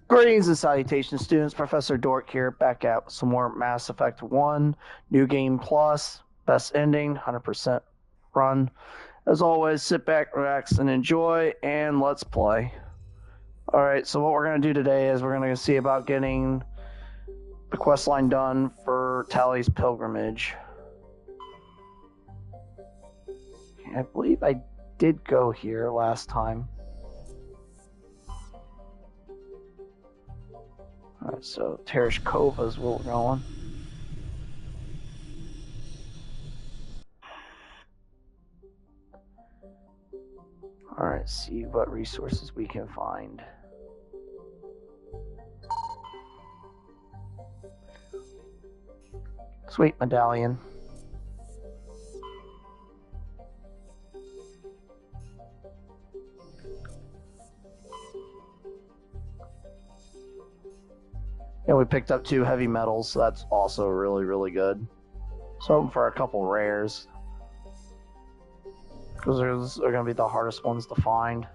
Greetings and salutations, students. Professor Dork here, back at some more Mass Effect 1, New Game Plus, best ending, 100% run. As always, sit back, relax, and enjoy, and let's play. Alright, so what we're going to do today is we're going to see about getting the quest line done for Tally's Pilgrimage. I believe I did go here last time. Alright, so Terrace Cove is where we're going. Alright, see what resources we can find. Sweet medallion. And we picked up 2 heavy metals, so that's also really, really good. So hoping for a couple rares, because those are going to be the hardest ones to find.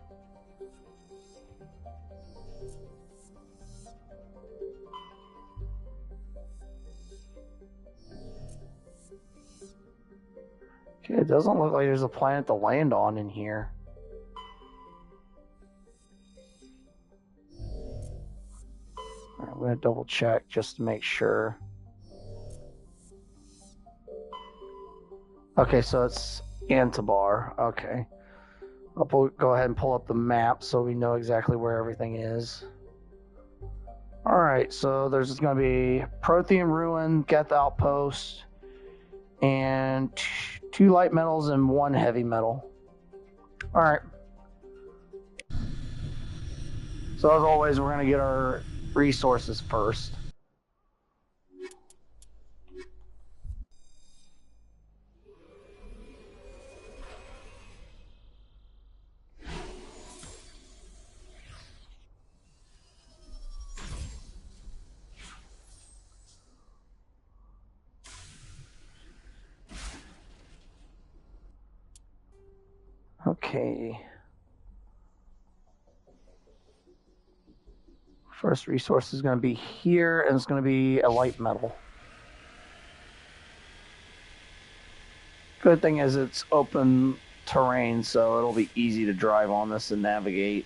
Okay, it doesn't look like there's a planet to land on in here. I'm going to double check just to make sure. Okay, so it's Antibar. Okay. I'll go ahead and pull up the map so we know exactly where everything is. Alright, so there's going to be Prothean Ruin, Geth Outpost, and 2 light metals and 1 heavy metal. Alright. So as always, we're going to get our resources first. Okay. First resource is going to be here, and it's going to be a light metal. Good thing is it's open terrain, so it'll be easy to drive on this and navigate.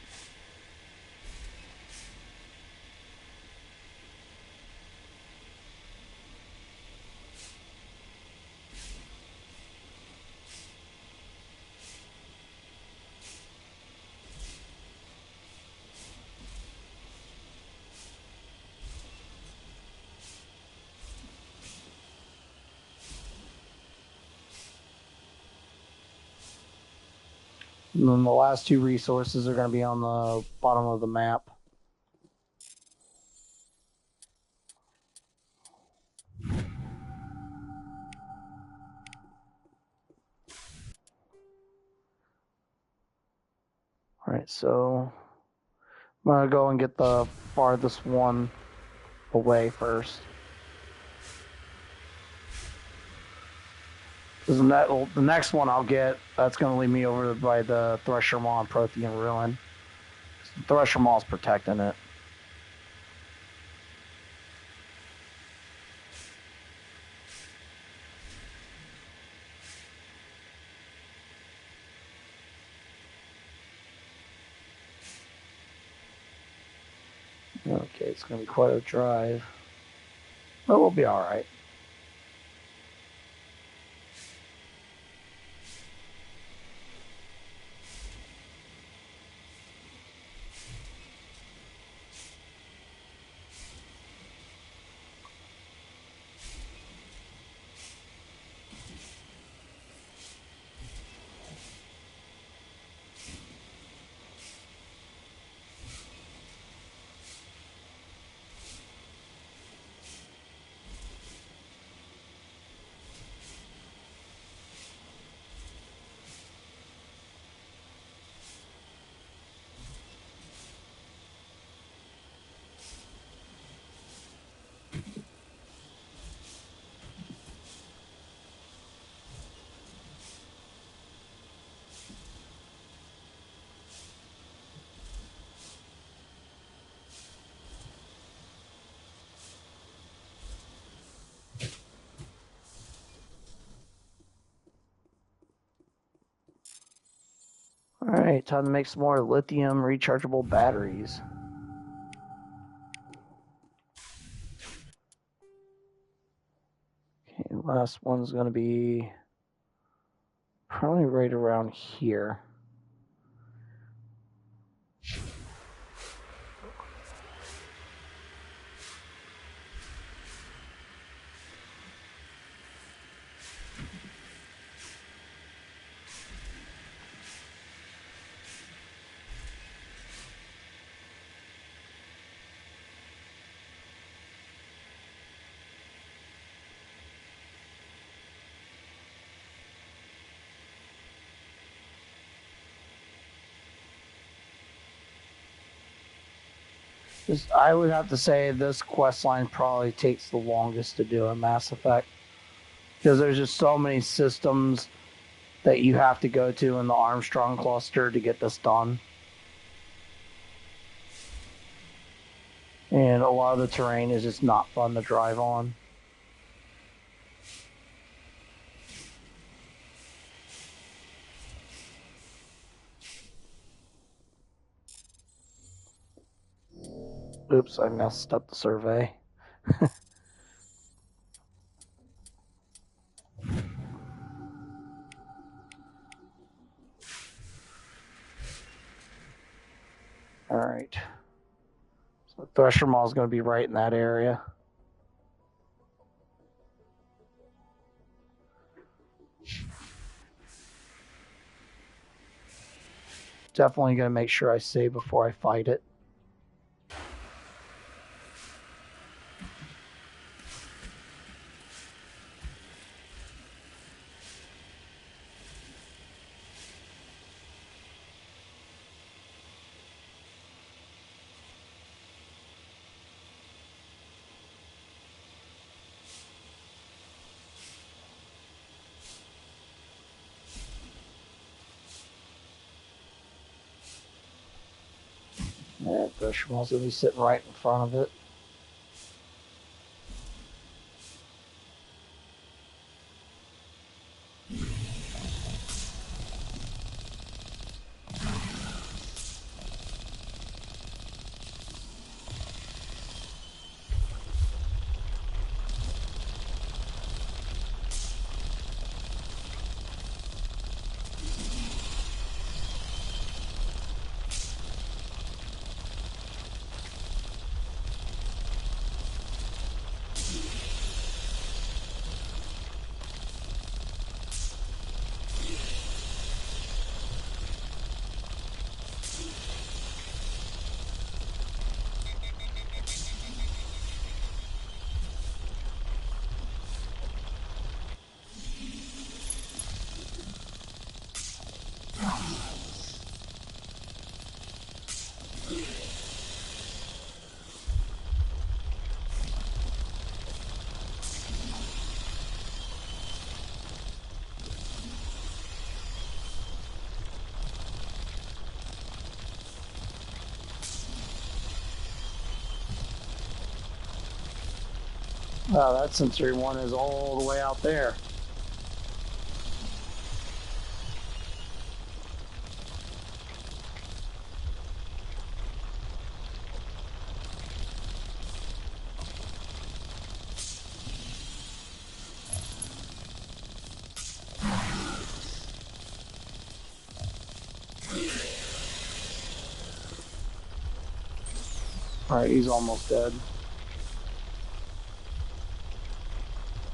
And then the last 2 resources are going to be on the bottom of the map. Alright, so I'm going to go and get the farthest one away first. The next one I'll get, that's going to lead me over by the Thresher Maw and Prothean Ruin. The Thresher Maw is protecting it. Okay, it's going to be quite a drive, but we'll be alright. Alright, time to make some more lithium rechargeable batteries. Okay, last one's going to be probably right around here. I would have to say this quest line probably takes the longest to do in Mass Effect, because there's just so many systems that you have to go to in the Armstrong cluster to get this done. And a lot of the terrain is just not fun to drive on. Oops, I messed up the survey. All right. So Thresher Mall is going to be right in that area. Definitely going to make sure I save before I fight it. Yeah, Thresher Mall's going to be sitting right in front of it. Wow, that sensory one is all the way out there. Alright, he's almost dead.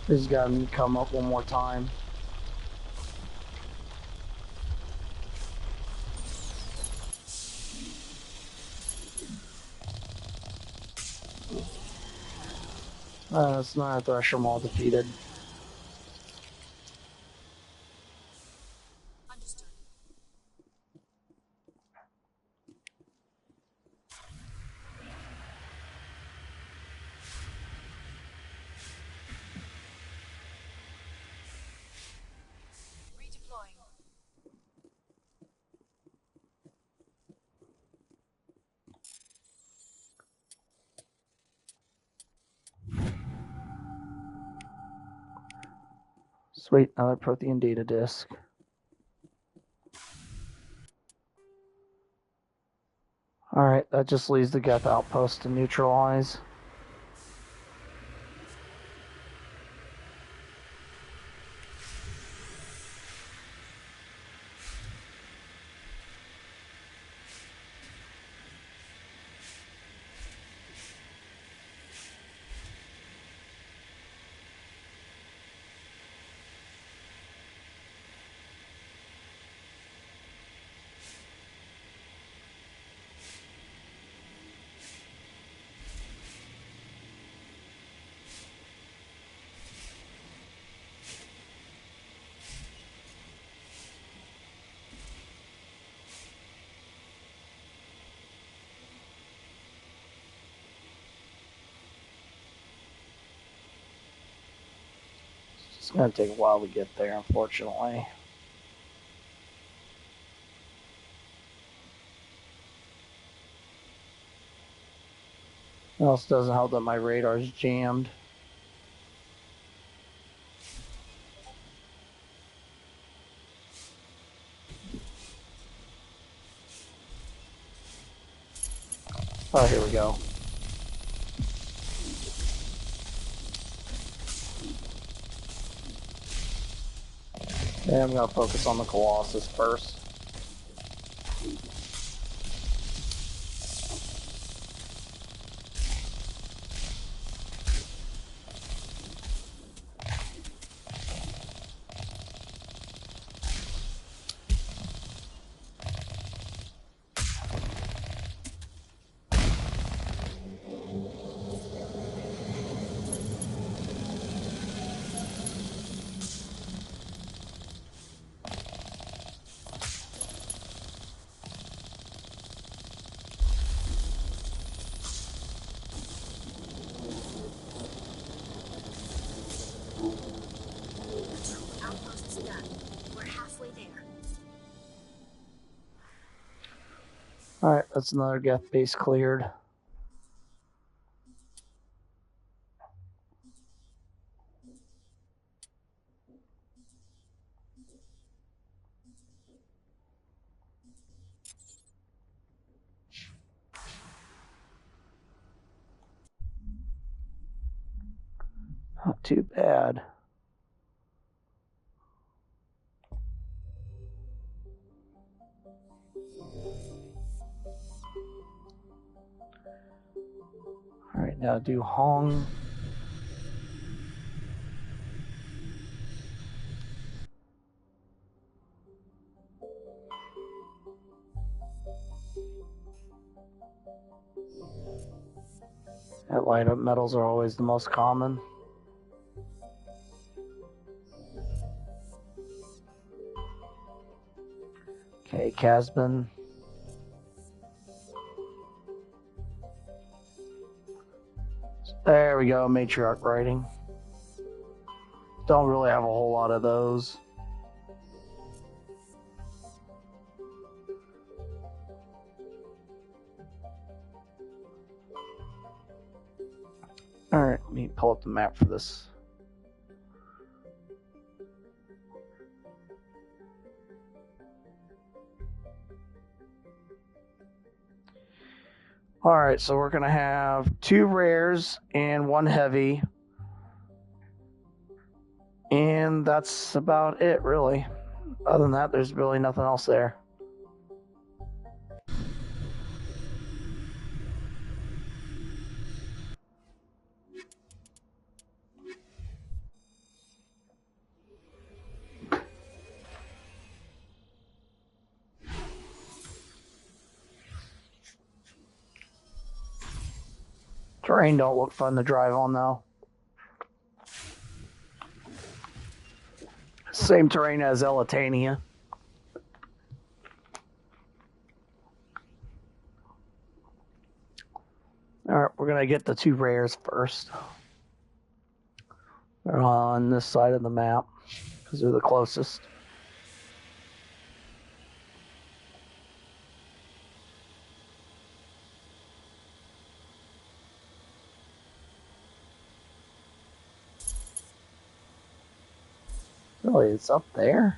He's got him come up one more time. It's not a Thresher Mall defeated. Understood. Redeploying. Sweet, another protein data disk. Alright, that just leaves the Geth outpost to neutralize. It's going to take a while to get there, unfortunately. It also doesn't help that my radar's jammed. Oh, here we go. Yeah, I'm going to focus on the Colossus first. Alright, that's another Geth base cleared. Not too bad. Alright, now do Hong. Light up metals are always the most common. Okay, Casbin. There we go, matriarch writing. Don't really have a whole lot of those. Alright, let me pull up the map for this. Alright, so we're going to have 2 rares and 1 heavy. And that's about it, really. Other than that, there's really nothing else there. Terrain don't look fun to drive on, though. Same terrain as Elitania. Alright, we're going to get the 2 rares first. They're on this side of the map, because they're the closest. Really, it's up there?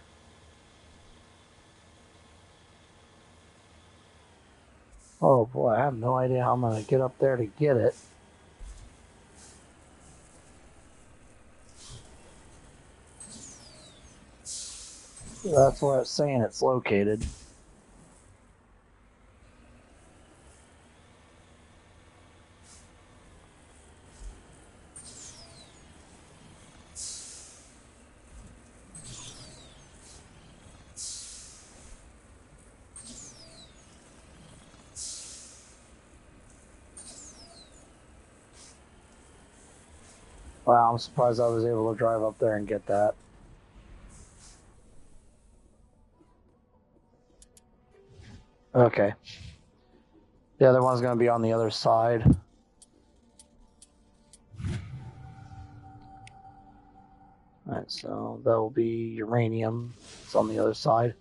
Oh boy, I have no idea how I'm going to get up there to get it. That's where it's saying it's located. Wow, I'm surprised I was able to drive up there and get that. Okay. The other one's going to be on the other side. Alright, so that will be uranium. It's on the other side.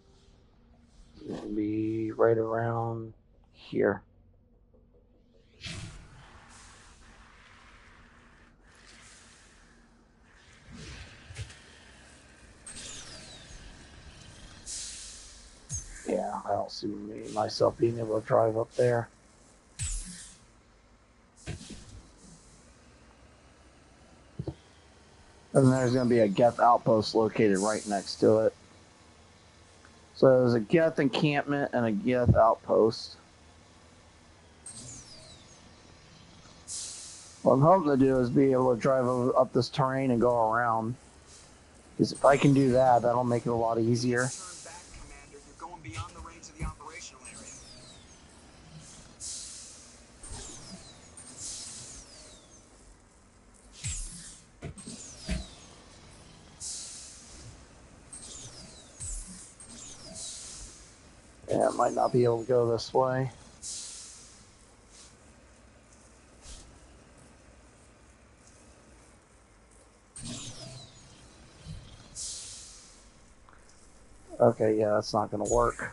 It's going to be right around here. Yeah, I don't see myself being able to drive up there. And there's going to be a Geth outpost located right next to it. So there's a Geth encampment and a Geth outpost. What I'm hoping to do is be able to drive up this terrain and go around. Because if I can do that, that'll make it a lot easier. Turn back, Commander. You're going beyond the range of the operational area. Yeah, I might not be able to go this way. Okay, yeah, that's not going to work.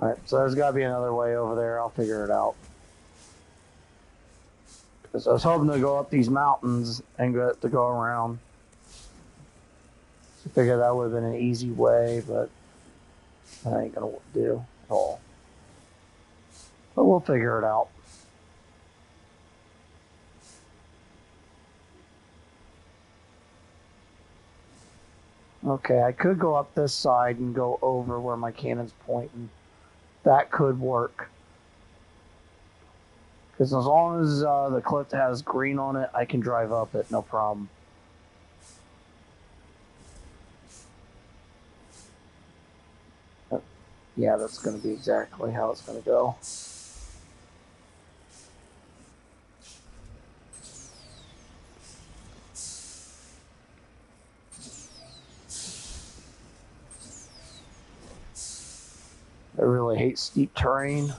Alright, so there's got to be another way over there. I'll figure it out. Because I was hoping to go up these mountains and get to go around. I figured that would have been an easy way, but that ain't going to do at all. But we'll figure it out. Okay, I could go up this side and go over where my cannon's pointing. That could work. Because as long as the cliff has green on it, I can drive up it, no problem. Yeah, that's going to be exactly how it's going to go. I really hate steep terrain.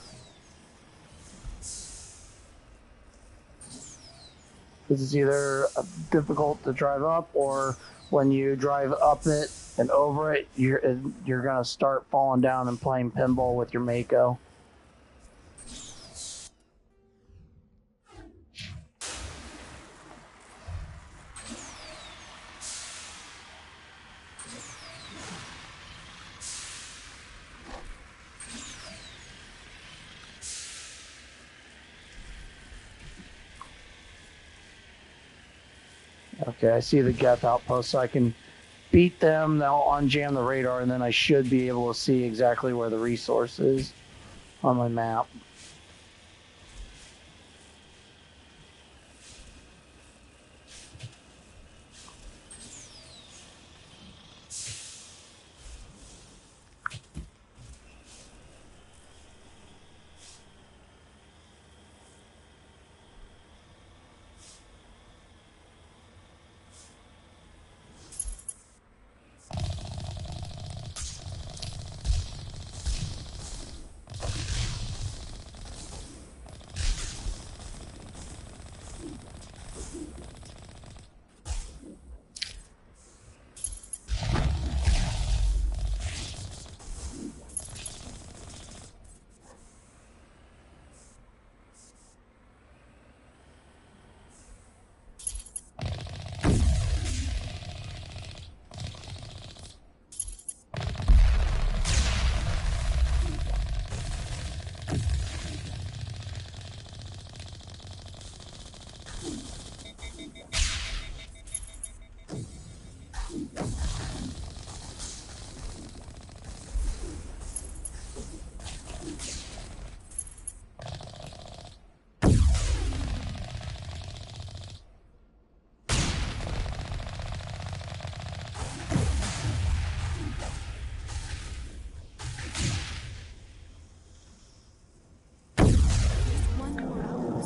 Because it's either difficult to drive up, or when you drive up it and over it, you're going to start falling down and playing pinball with your Mako. Okay, I see the Geth outpost, so I can beat them. They'll unjam the radar, and then I should be able to see exactly where the resource is on my map.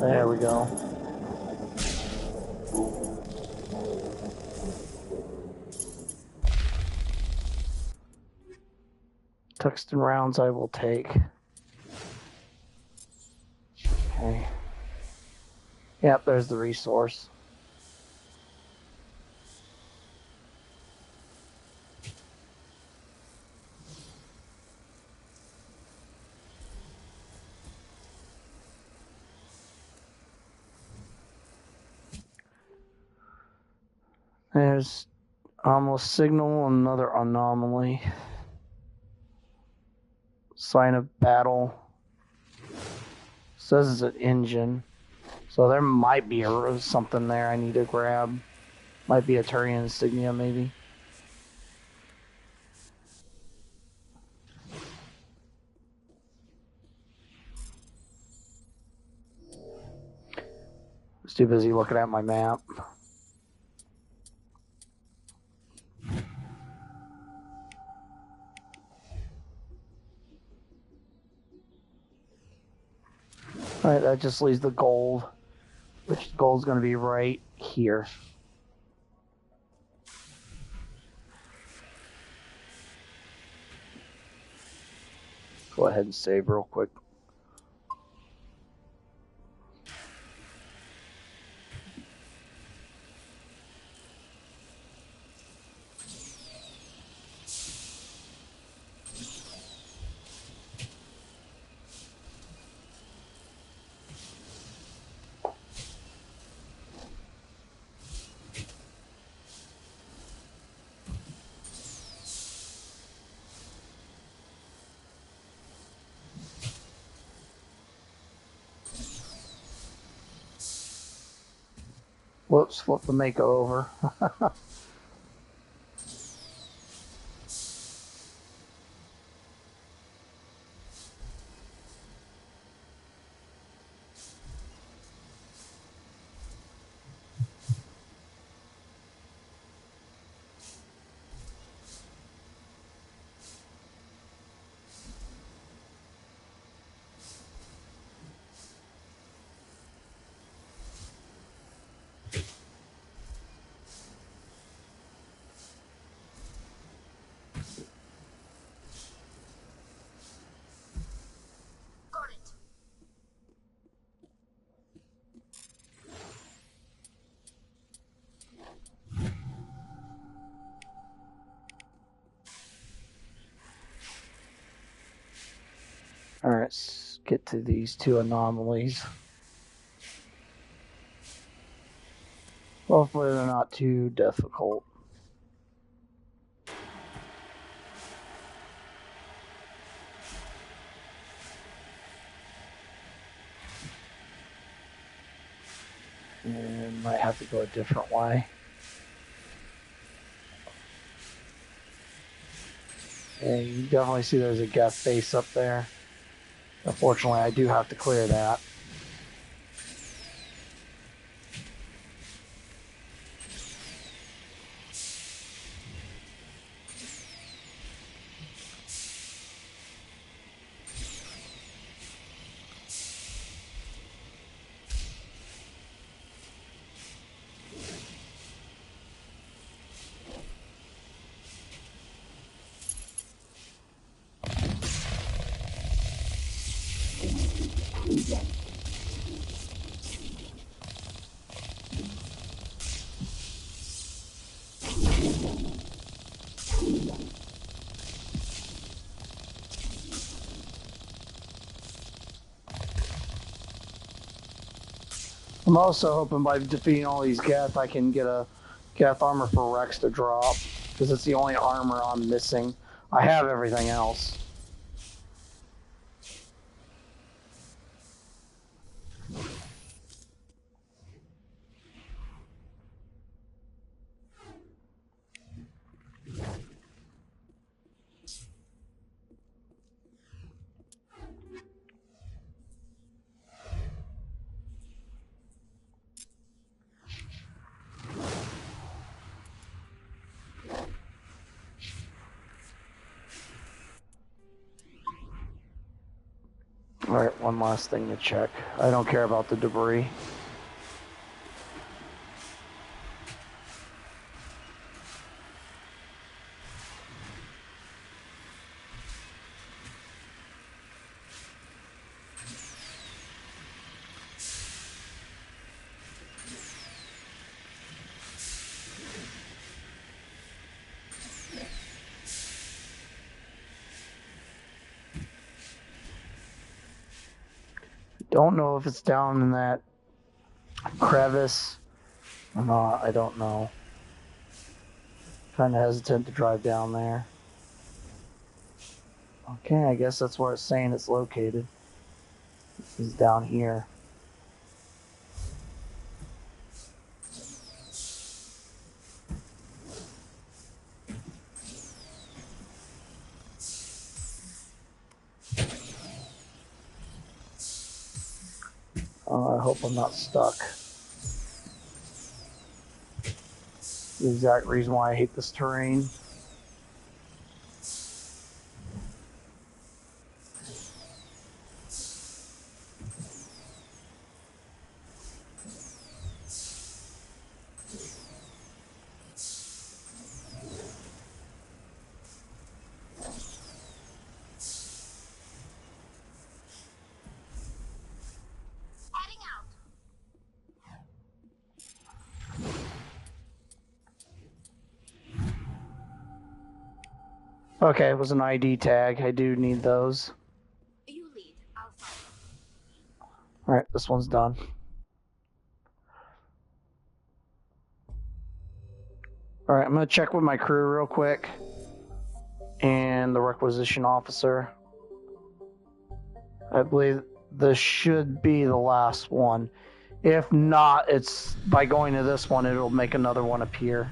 There we go. Tungsten rounds I will take. Okay. Yep, there's the resource. There's almost signal, another anomaly. Sign of battle. Says it's an engine. So there might be something there I need to grab. Might be a Turian insignia, maybe. I was too busy looking at my map. Alright, that just leaves the gold. Which gold's going to be right here. Go ahead and save real quick. Whoops, flip the Mako over. Alright, let's get to these two anomalies. Hopefully they're not too difficult. And might have to go a different way. Yeah, you definitely see there's a guest base up there. Unfortunately, I do have to clear that. I'm also hoping by defeating all these Geth, I can get a Geth armor for Rex to drop, because it's the only armor I'm missing. I have everything else. Alright, one last thing to check. I don't care about the debris. Don't know if it's down in that crevice or not. I don't know. Kind of hesitant to drive down there. Okay, I guess that's where it's saying it's located. This is down here. I hope I'm not stuck. The exact reason why I hate this terrain. Okay, it was an ID tag. I do need those. You lead. I'll follow. Alright, this one's done. Alright, I'm going to check with my crew real quick. And the requisition officer. I believe this should be the last one. If not, it's by going to this one, it'll make another one appear.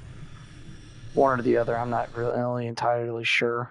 One or the other, I'm not really entirely sure.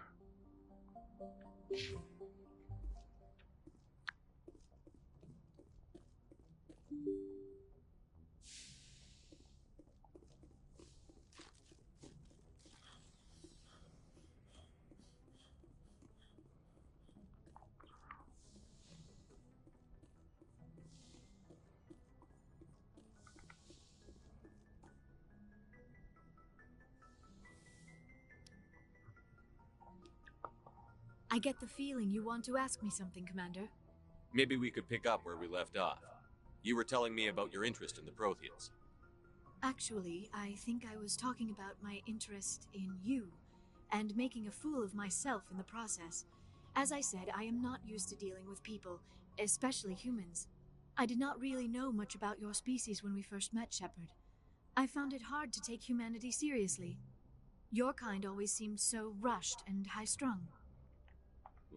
I get the feeling you want to ask me something, Commander. Maybe we could pick up where we left off. You were telling me about your interest in the Protheans. Actually, I think I was talking about my interest in you, and making a fool of myself in the process. As I said, I am not used to dealing with people, especially humans. I did not really know much about your species when we first met, Shepard. I found it hard to take humanity seriously. Your kind always seemed so rushed and high-strung.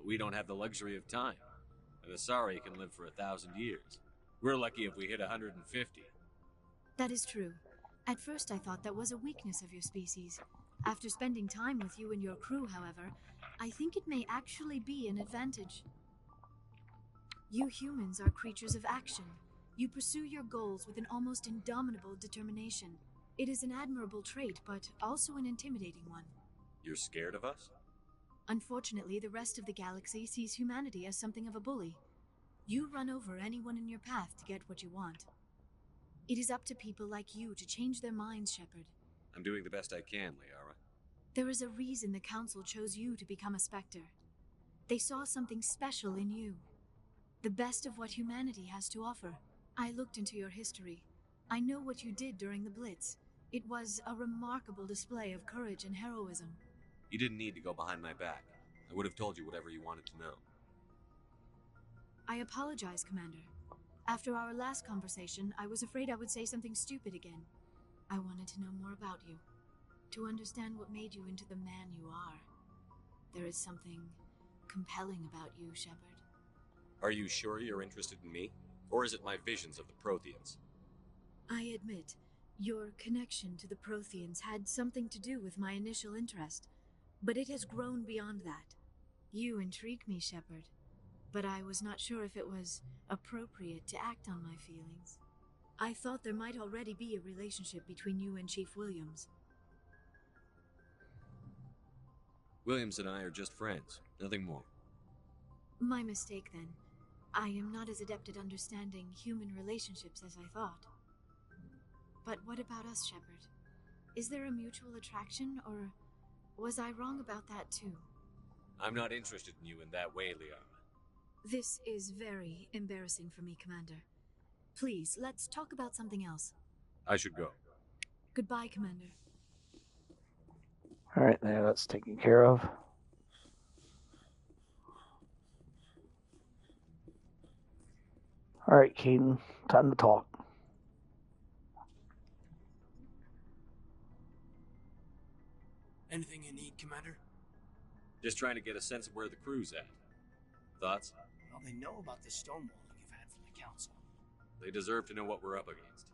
We don't have the luxury of time. An Asari can live for 1,000 years. We're lucky if we hit 150. That is true. At first I thought that was a weakness of your species. After spending time with you and your crew, however, I think it may actually be an advantage. You humans are creatures of action. You pursue your goals with an almost indomitable determination. It is an admirable trait, but also an intimidating one. You're scared of us? Unfortunately, the rest of the galaxy sees humanity as something of a bully. You run over anyone in your path to get what you want. It is up to people like you to change their minds, Shepard. I'm doing the best I can, Liara. There is a reason the Council chose you to become a Spectre. They saw something special in you. The best of what humanity has to offer. I looked into your history. I know what you did during the Blitz. It was a remarkable display of courage and heroism. You didn't need to go behind my back. I would have told you whatever you wanted to know. I apologize, Commander. After our last conversation, I was afraid I would say something stupid again. I wanted to know more about you. To understand what made you into the man you are. There is something compelling about you, Shepard. Are you sure you're interested in me? Or is it my visions of the Protheans? I admit, your connection to the Protheans had something to do with my initial interest. But it has grown beyond that. You intrigue me, Shepard. But I was not sure if it was appropriate to act on my feelings. I thought there might already be a relationship between you and Chief Williams. Williams and I are just friends, nothing more. My mistake, then. I am not as adept at understanding human relationships as I thought. But what about us, Shepard? Is there a mutual attraction, or was I wrong about that too? I'm not interested in you in that way, Leon. This is very embarrassing for me, Commander. Please, let's talk about something else. I should go. Goodbye, Commander. Alright, there, that's taken care of. Alright, Caden, time to talk. Anything you need, Commander? Just trying to get a sense of where the crew's at. Thoughts? Well, they know about the stonewalling you've had from the Council. They deserve to know what we're up against.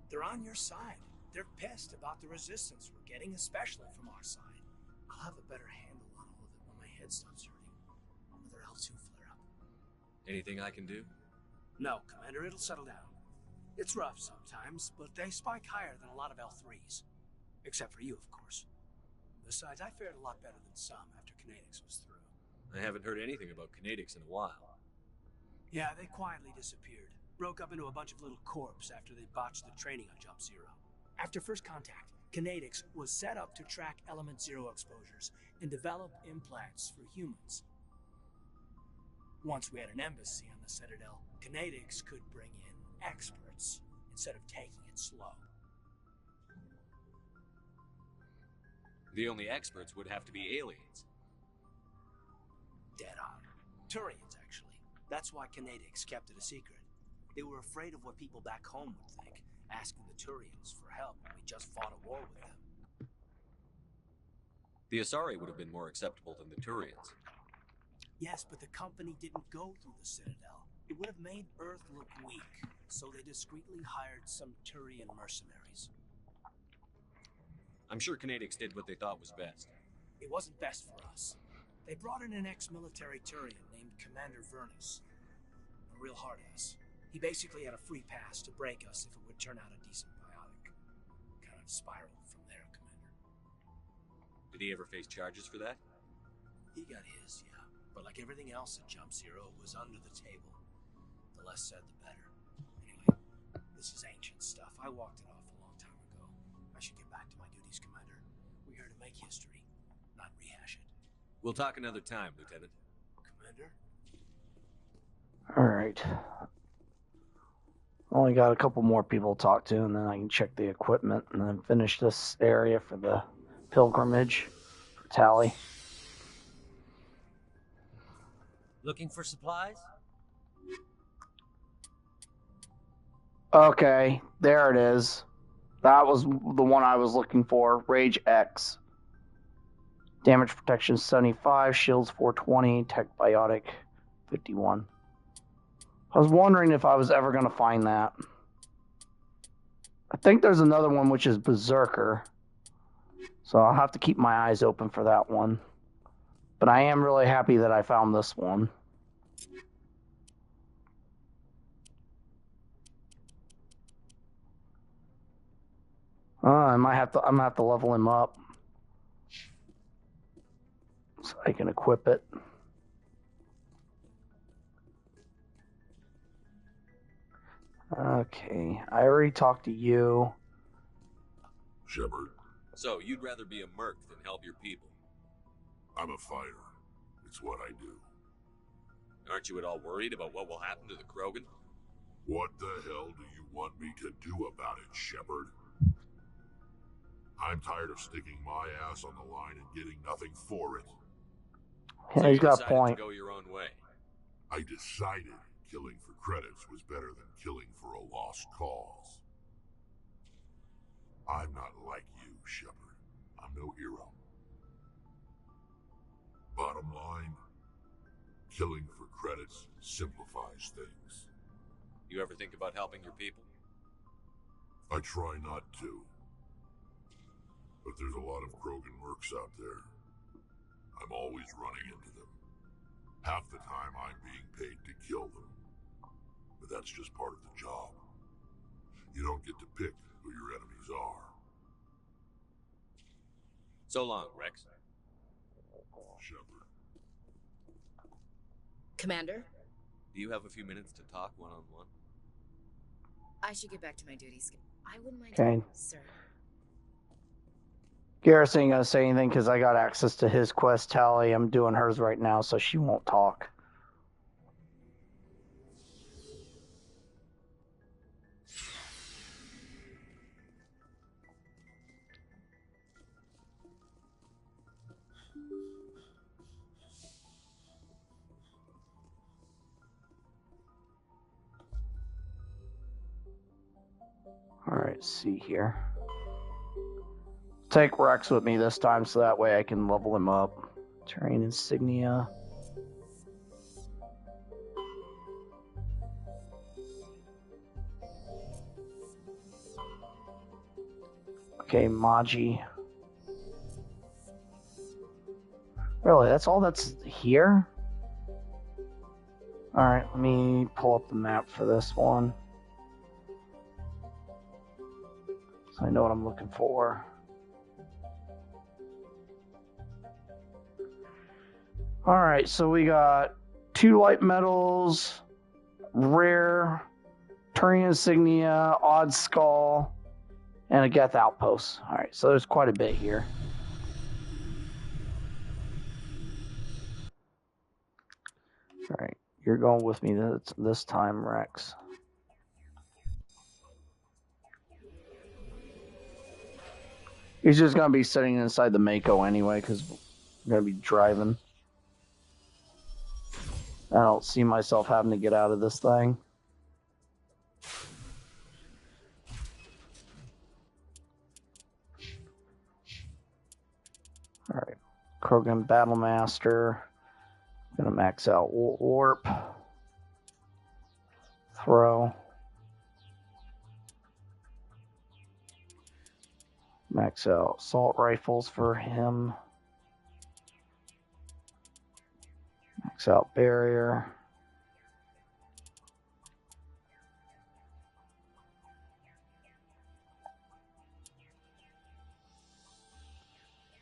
They're on your side. They're pissed about the resistance we're getting, especially from our side. I'll have a better handle on all of it when my head stops hurting. Whether L2 flare up. Anything I can do? No, Commander, it'll settle down. It's rough sometimes, but they spike higher than a lot of L3s. Except for you, of course. Besides, I fared a lot better than some after Kinetics was through. I haven't heard anything about Kinetics in a while. Yeah, they quietly disappeared. Broke up into a bunch of little corps after they botched the training on Jump Zero. After first contact, Kinetics was set up to track Element Zero exposures and develop implants for humans. Once we had an embassy on the Citadel, Kinetics could bring in experts instead of taking it slow. The only experts would have to be aliens. Dead on. Turians, actually. That's why Kinetics kept it a secret. They were afraid of what people back home would think, asking the Turians for help when we just fought a war with them. The Asari would have been more acceptable than the Turians. Yes, but the company didn't go through the Citadel. It would have made Earth look weak, so they discreetly hired some Turian mercenaries. I'm sure Kinetics did what they thought was best. It wasn't best for us. They brought in an ex-military Turian named Commander Vernus. A real hard-ass. He basically had a free pass to break us if it would turn out a decent biotic. Kind of spiraled from there, Commander. Did he ever face charges for that? He got his, yeah. But like everything else at Jump Zero, it was under the table. The less said, the better. Anyway, this is ancient stuff. I walked it off a long time ago. I should get back to my duties, Commander. We're here to make history, not rehash it. We'll talk another time, Lieutenant. Commander? Alright. Only got a couple more people to talk to, and then I can check the equipment and then finish this area for the pilgrimage for Tally. Looking for supplies? Okay, there it is. That was the one I was looking for. Rage X. Damage protection 75, shields 420, tech biotic 51. I was wondering if I was ever going to find that. I think there's another one which is Berserker. So I'll have to keep my eyes open for that one. But I am really happy that I found this one. I'm gonna have to level him up so I can equip it. Okay, I already talked to you. Shepard, So, you'd rather be a merc than help your people? I'm a fighter. It's what I do. Aren't you at all worried about what will happen to the Krogan? What the hell do you want me to do about it, Shepard? I'm tired of sticking my ass on the line and getting nothing for it. Yeah, So he's you got a decided point. to go your own way. I decided killing for credits was better than killing for a lost cause. I'm not like you, Shepard. I'm no hero. Bottom line, killing for credits simplifies things. You ever think about helping your people? I try not to. But there's a lot of Krogan mercs out there. I'm always running into them. Half the time I'm being paid to kill them. But that's just part of the job. You don't get to pick who your enemies are. So long, Rex. Shepard. Commander, Do you have a few minutes to talk one-on-one? I should get back to my duties. I wouldn't mind, Okay. sir. Garrus ain't gonna say anything because I got access to his quest tally. I'm doing hers right now, so she won't talk. Alright, see here. Take Rex with me this time so that way I can level him up. Terrain insignia. Okay, Maji. Really, that's all that's here? Alright, let me pull up the map for this one. So I know what I'm looking for. Alright, so we got 2 light metals, rare, Turing insignia, odd skull, and a Geth outpost. Alright, so there's quite a bit here. Alright, you're going with me this time, Rex. He's just going to be sitting inside the Mako anyway, because we're going to be driving. I don't see myself having to get out of this thing. Alright, Krogan Battlemaster. Gonna max out Warp. Throw. Max out assault rifles for him. Max out barrier.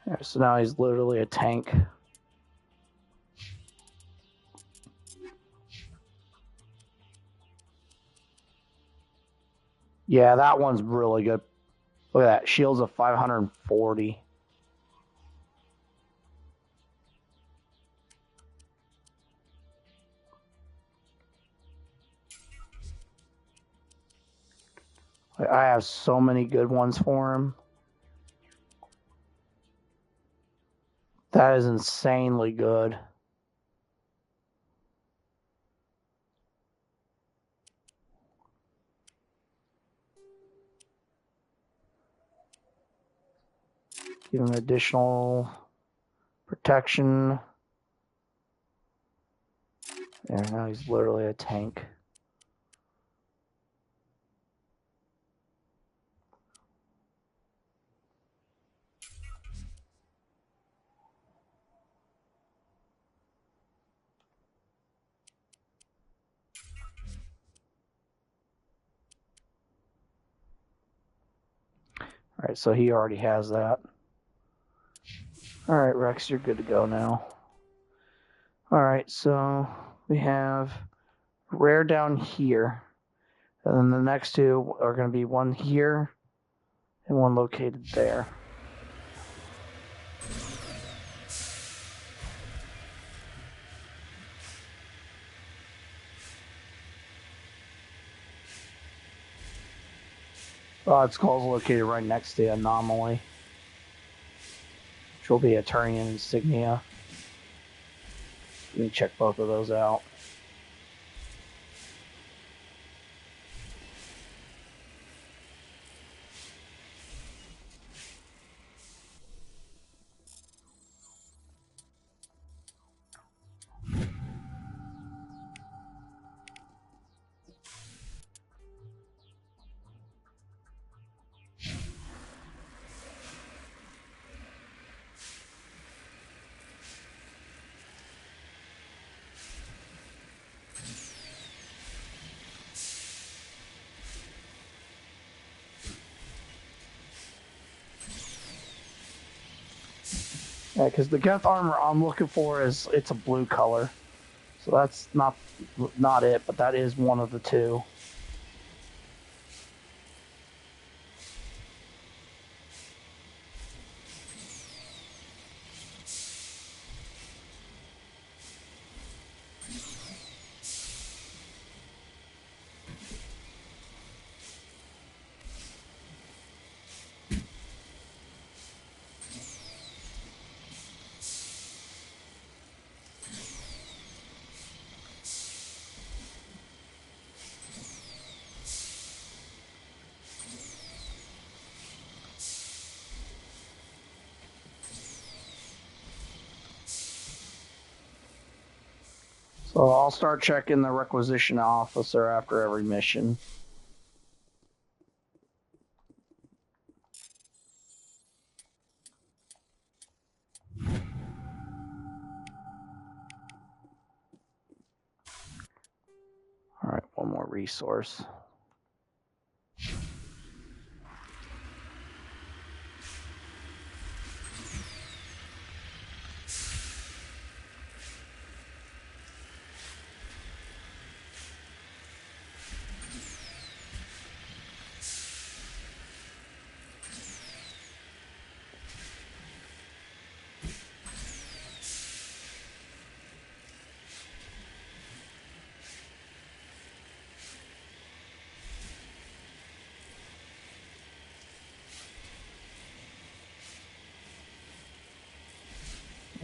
Yeah, so now he's literally a tank. Yeah, that one's really good. Look at that. Shields of 540. I have so many good ones for him. That is insanely good. Give him additional protection. There, now he's literally a tank. Alright, so he already has that. Alright, Rex, you're good to go now. Alright, so we have rare down here. And then the next 2 are going to be one here and one located there. Odd Skull's located right next to the Anomaly, which will be a Turing insignia. Let me check both of those out. Yeah, because the Geth armor I'm looking for it's a blue color. So that's not it, but that is one of the two. So I'll start checking the requisition officer after every mission. All right, one more resource.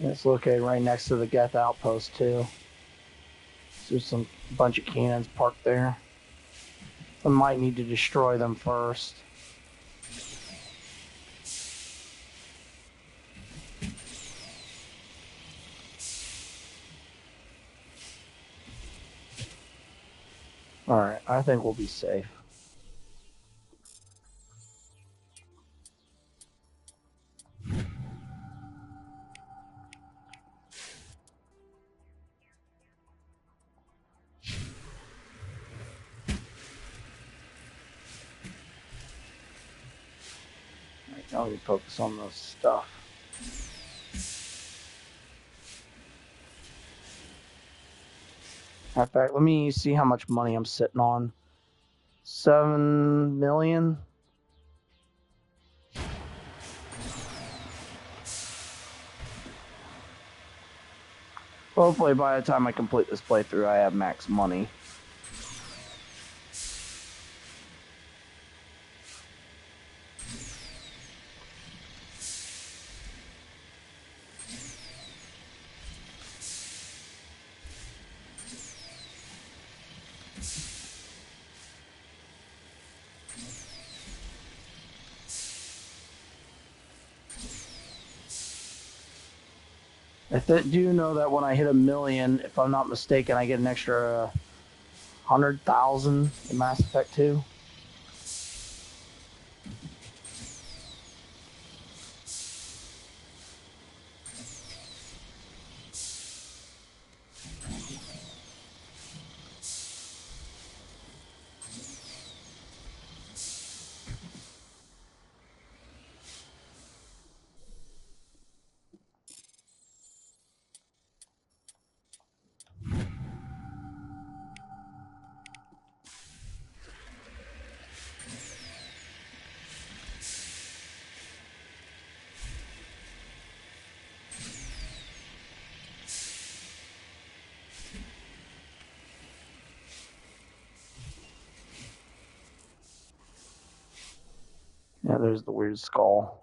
It's located right next to the Geth outpost too. There's a bunch of cannons parked there. I might need to destroy them first. Alright, I think we'll be safe. Alright, now we focus on the stuff. In fact, let me see how much money I'm sitting on. 7 million? Hopefully by the time I complete this playthrough, I have max money. I do know that when I hit 1 million, if I'm not mistaken, I get an extra 100,000 in Mass Effect 2. Yeah, there's the weird skull.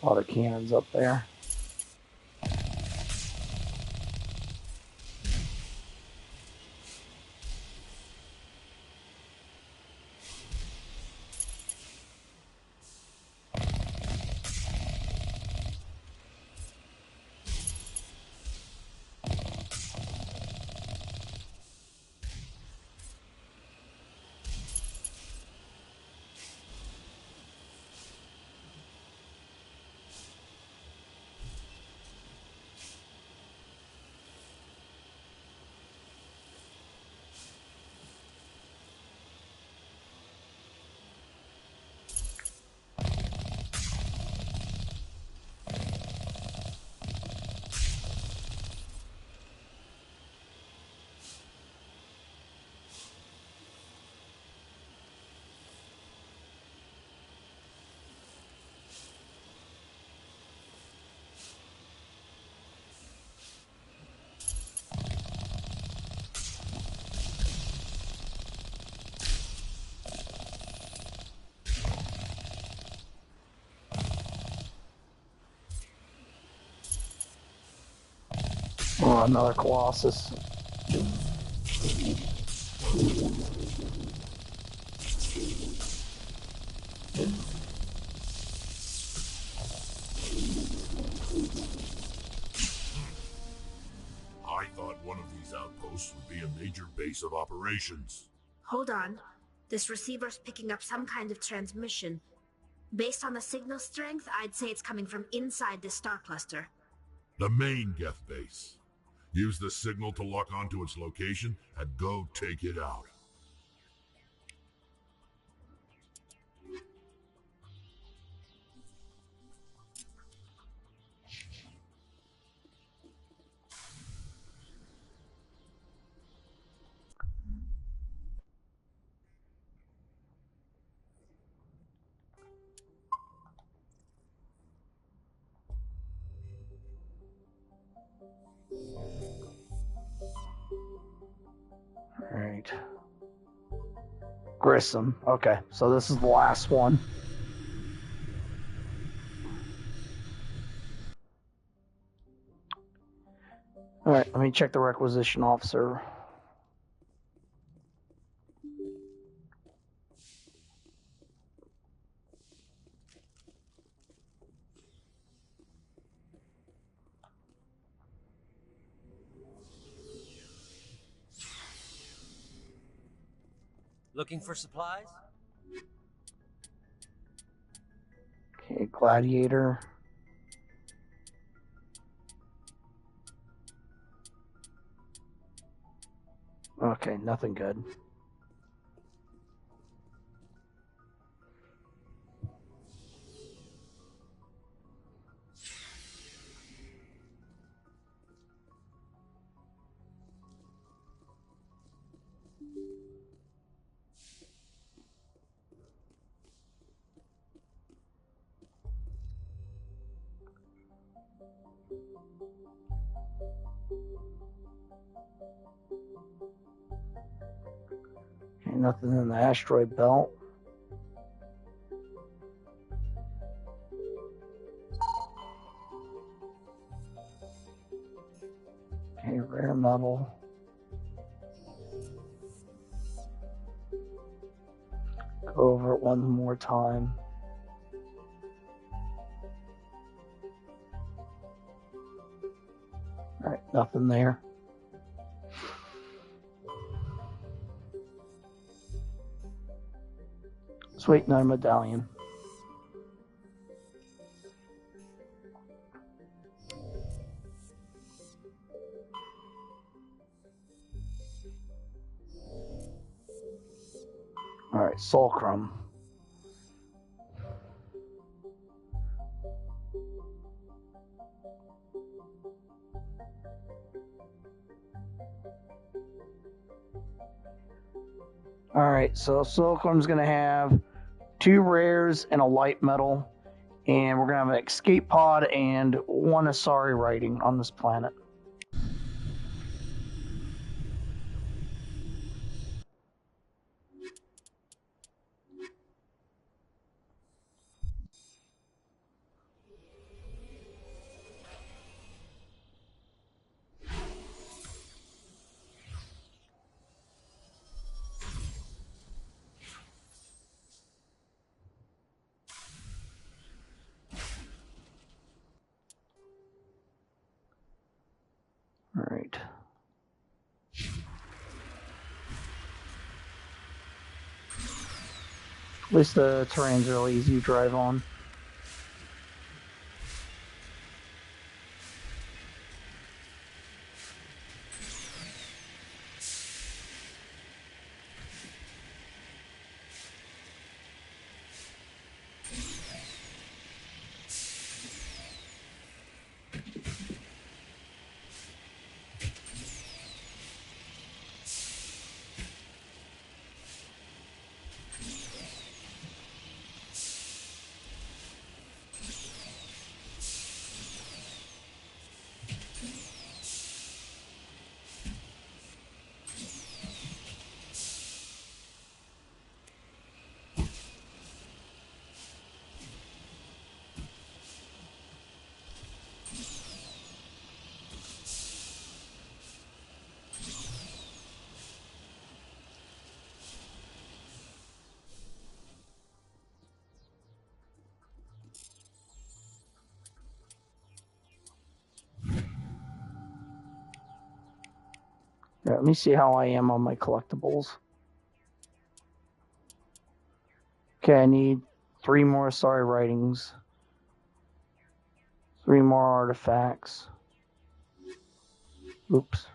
A lot of cannons up there. Oh, another Colossus. I thought one of these outposts would be a major base of operations. Hold on. This receiver's picking up some kind of transmission. Based on the signal strength, I'd say it's coming from inside this star cluster. The main Geth base. Use the signal to lock onto its location and go take it out. Alright. Grissom. Okay, so this is the last one. Alright, let me check the requisition officer. Looking for supplies? Okay, Gladiator. Okay, nothing good. Okay, nothing in the asteroid belt. Okay, rare metal. Go over it one more time. Alright, nothing there. Sweet, another medallion. Alright, Solcrum. Alright, so Solcrum's going to have 2 rares and a light metal. And we're going to have an escape pod and 1 Asari writing on this planet. At least the terrain's really easy to drive on. Yeah, let me see how I am on my collectibles. Okay, I need 3 more sorry writings. 3 more artifacts. Oops.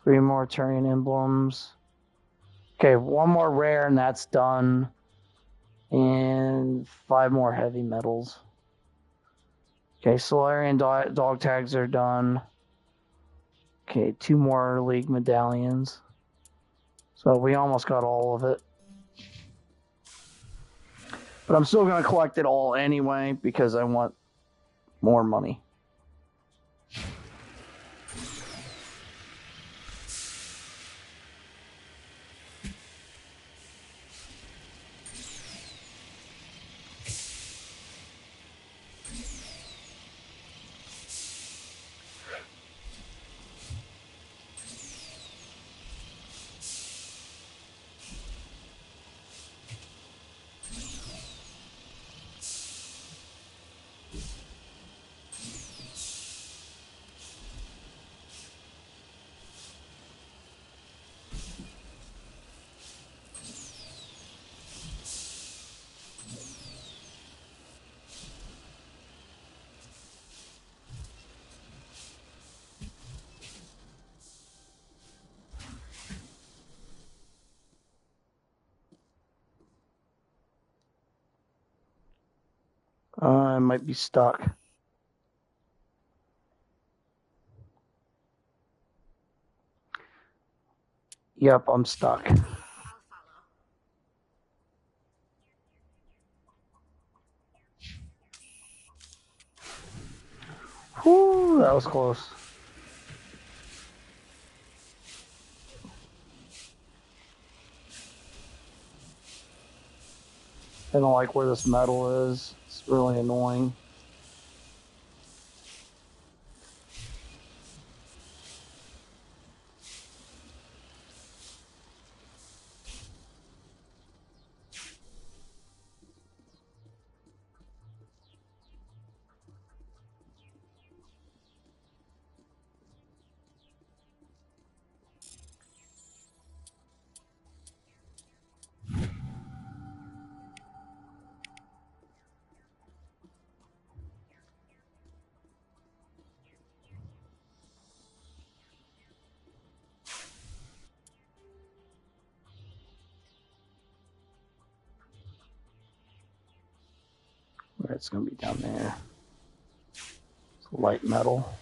3 more terrain emblems. Okay, 1 more rare and that's done. And 5 more heavy metals. Okay, Solarian dog tags are done. Okay, 2 more league medallions. So we almost got all of it. But I'm still going to collect it all anyway because I want more money. I might be stuck. Yep, I'm stuck. Whew, that was close. I don't like where this metal is. It's really annoying. It's going to be down there. It's light metal.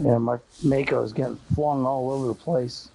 Yeah, my Mako is getting flung all over the place.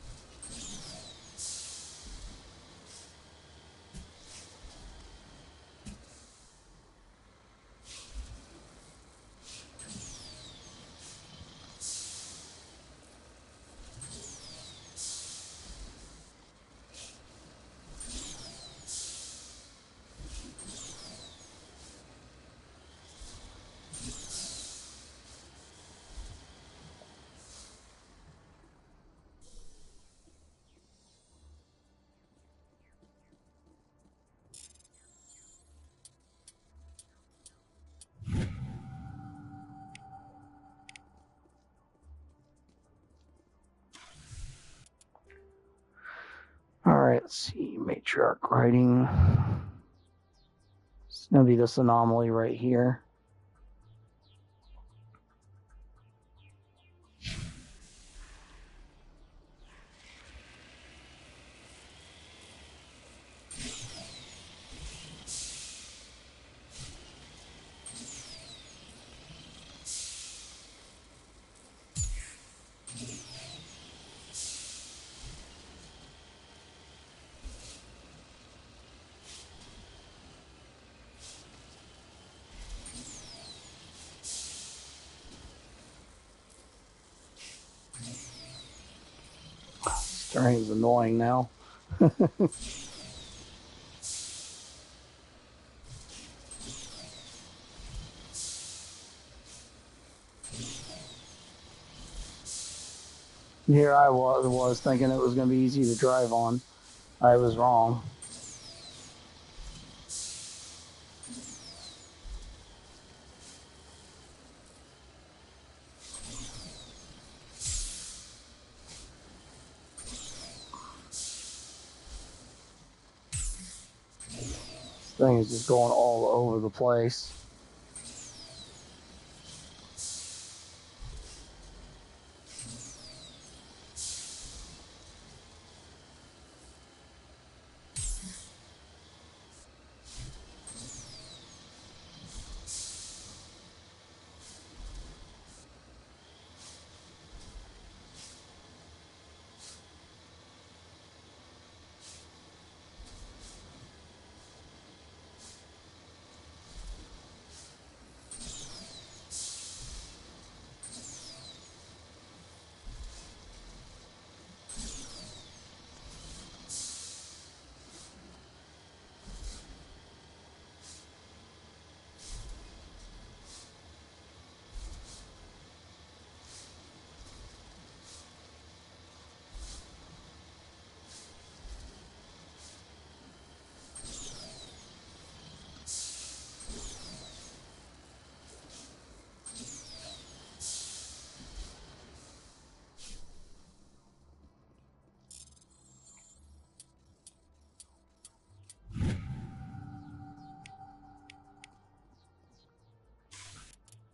Alright, let's see. Matriarch writing. It's going to be this anomaly right here. Stirring is annoying now. Here I was thinking it was going to be easy to drive on. I was wrong. This thing is just going all over the place.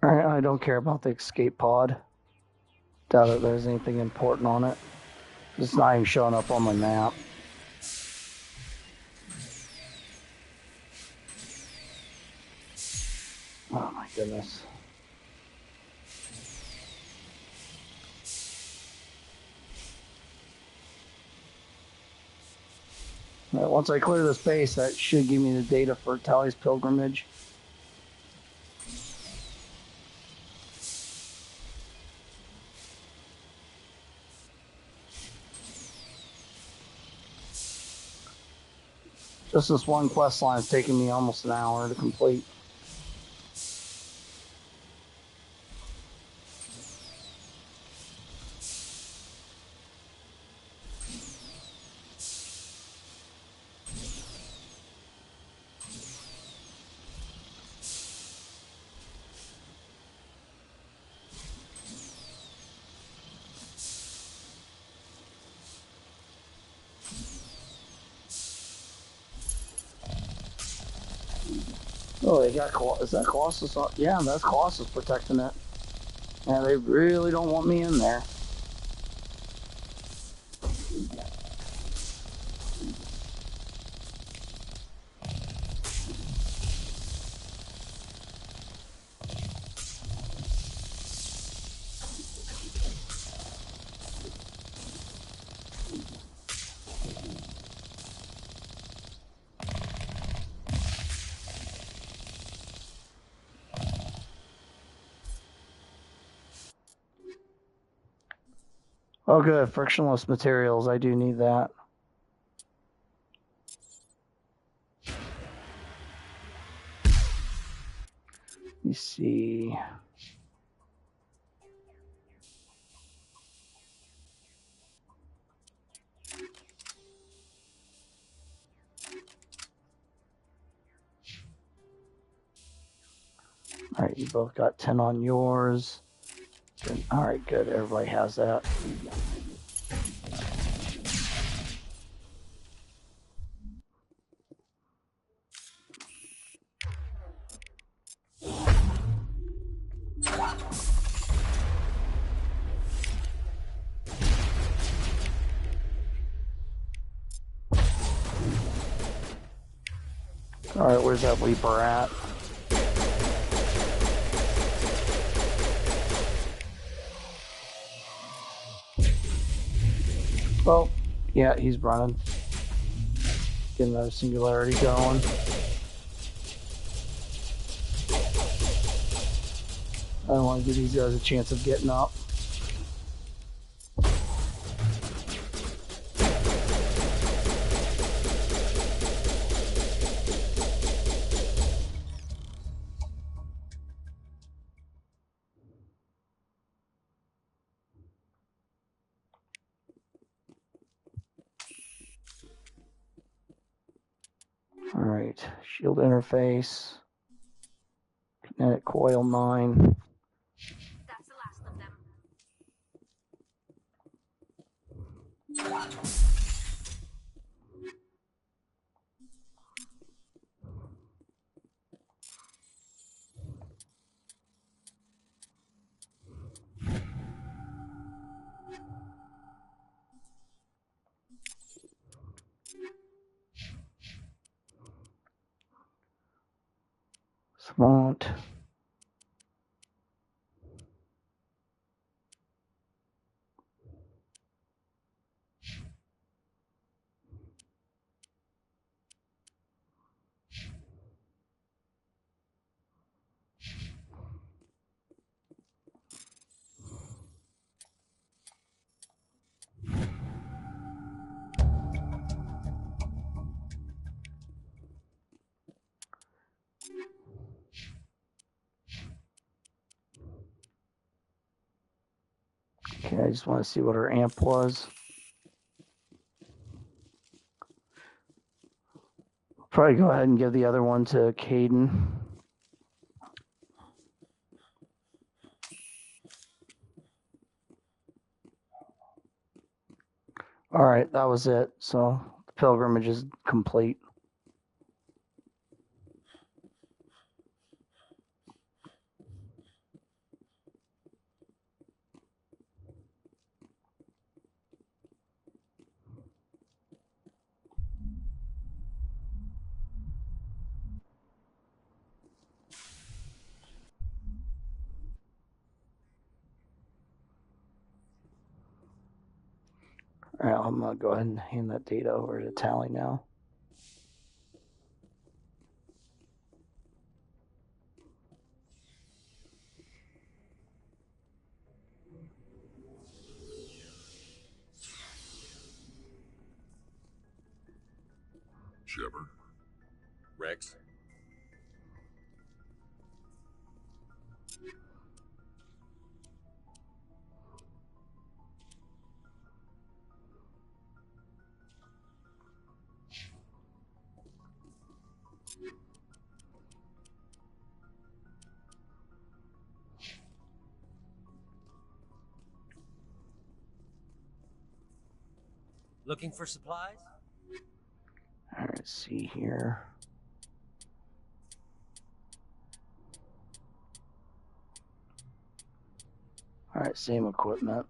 Alright, I don't care about the escape pod. Doubt that there's anything important on it. It's not even showing up on my map. Oh my goodness. Right, once I clear this base, that should give me the data for Tally's pilgrimage. Just this one quest line is taking me almost an hour to complete. Oh, they got is that Colossus? Yeah, that's Colossus protecting it. Yeah, they really don't want me in there. Oh, good. Frictionless materials. I do need that. Let me see. All right, you both got 10 on yours. Good. All right, good. Everybody has that. All right, where's that Leaper at? Oh, yeah, he's running. Getting that singularity going. I don't want to give these guys a chance of getting up. All right, shield interface, kinetic coil 9. That's the last of them. Savant. Okay, I just want to see what her amp was. Probably go ahead and give the other one to Caden. All right, that was it. So the pilgrimage is complete. All right, I'm going to go ahead and hand that data over to Tally now. Shepard, Rex? Looking for supplies? All right, let's see here. All right, same equipment.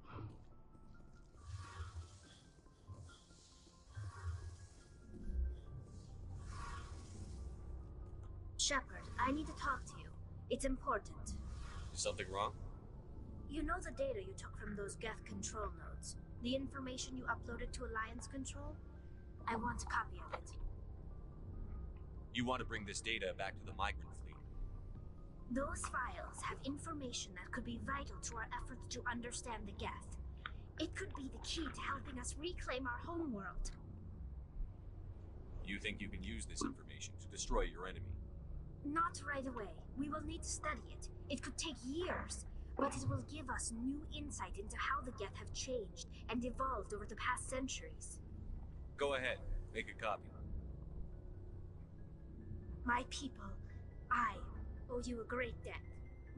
Shepard, I need to talk to you. It's important. Is something wrong? You know the data you took from those Geth control nodes? The information you uploaded to Alliance Control? I want a copy of it. You want to bring this data back to the migrant fleet? Those files have information that could be vital to our efforts to understand the Geth. It could be the key to helping us reclaim our homeworld. You think you can use this information to destroy your enemy? Not right away. We will need to study it. It could take years, but it will give us new insight into how the Geth have changed and evolved over the past centuries. Go ahead, make a copy. My people, I owe you a great debt,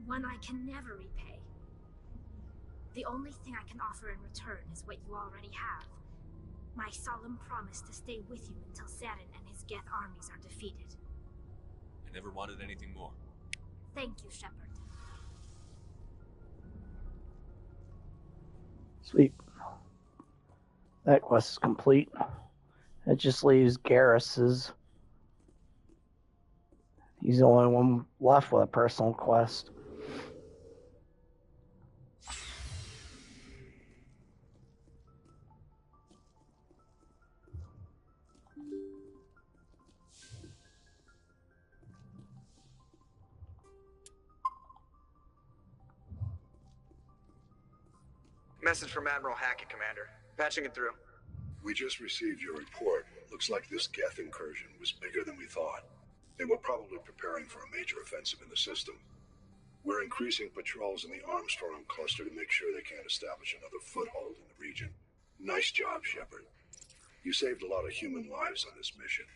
one I can never repay. The only thing I can offer in return is what you already have. My solemn promise to stay with you until Saturn and his Geth armies are defeated. I never wanted anything more. Thank you, Shepard. Sweet. That quest is complete. It just leaves Garrus's. He's the only one left with a personal quest. Message from Admiral Hackett, Commander. Patching it through. We just received your report. Looks like this Geth incursion was bigger than we thought. They were probably preparing for a major offensive in the system. We're increasing patrols in the Armstrong cluster to make sure they can't establish another foothold in the region. Nice job, Shepard. You saved a lot of human lives on this mission.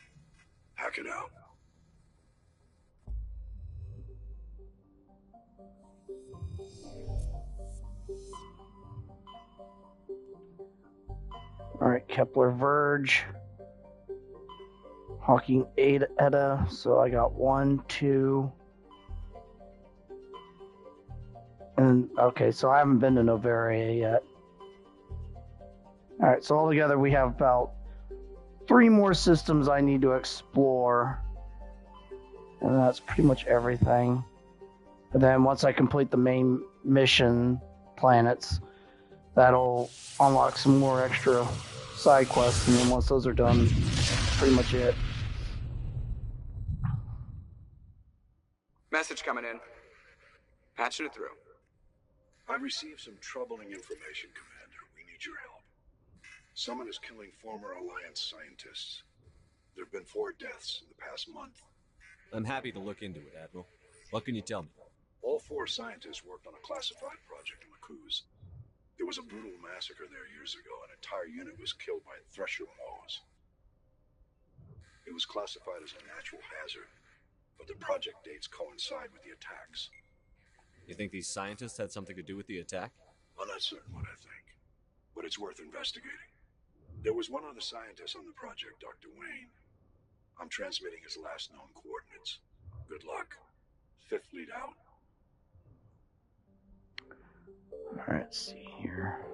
Hack it out. Alright, Kepler Verge. Hawking Edda. So I got 1, 2. And, okay, so I haven't been to Novaria yet. Alright, so altogether we have about 3 more systems I need to explore. And that's pretty much everything. And then once I complete the main mission planets, that'll unlock some more extra side quests, and then once those are done, that's pretty much it. Message coming in. Patching it through. I've received some troubling information, Commander. We need your help. Someone is killing former Alliance scientists. There have been 4 deaths in the past month. I'm happy to look into it, Admiral. What can you tell me? All 4 scientists worked on a classified project in Macuse. There was a brutal massacre there years ago. An entire unit was killed by thresher maws. It was classified as a natural hazard, but the project dates coincide with the attacks. You think these scientists had something to do with the attack? I'm not certain what I think, but it's worth investigating. There was one other scientist on the project, Dr. Wayne. I'm transmitting his last known coordinates. Good luck. 5th Fleet out. Alright, let's see here.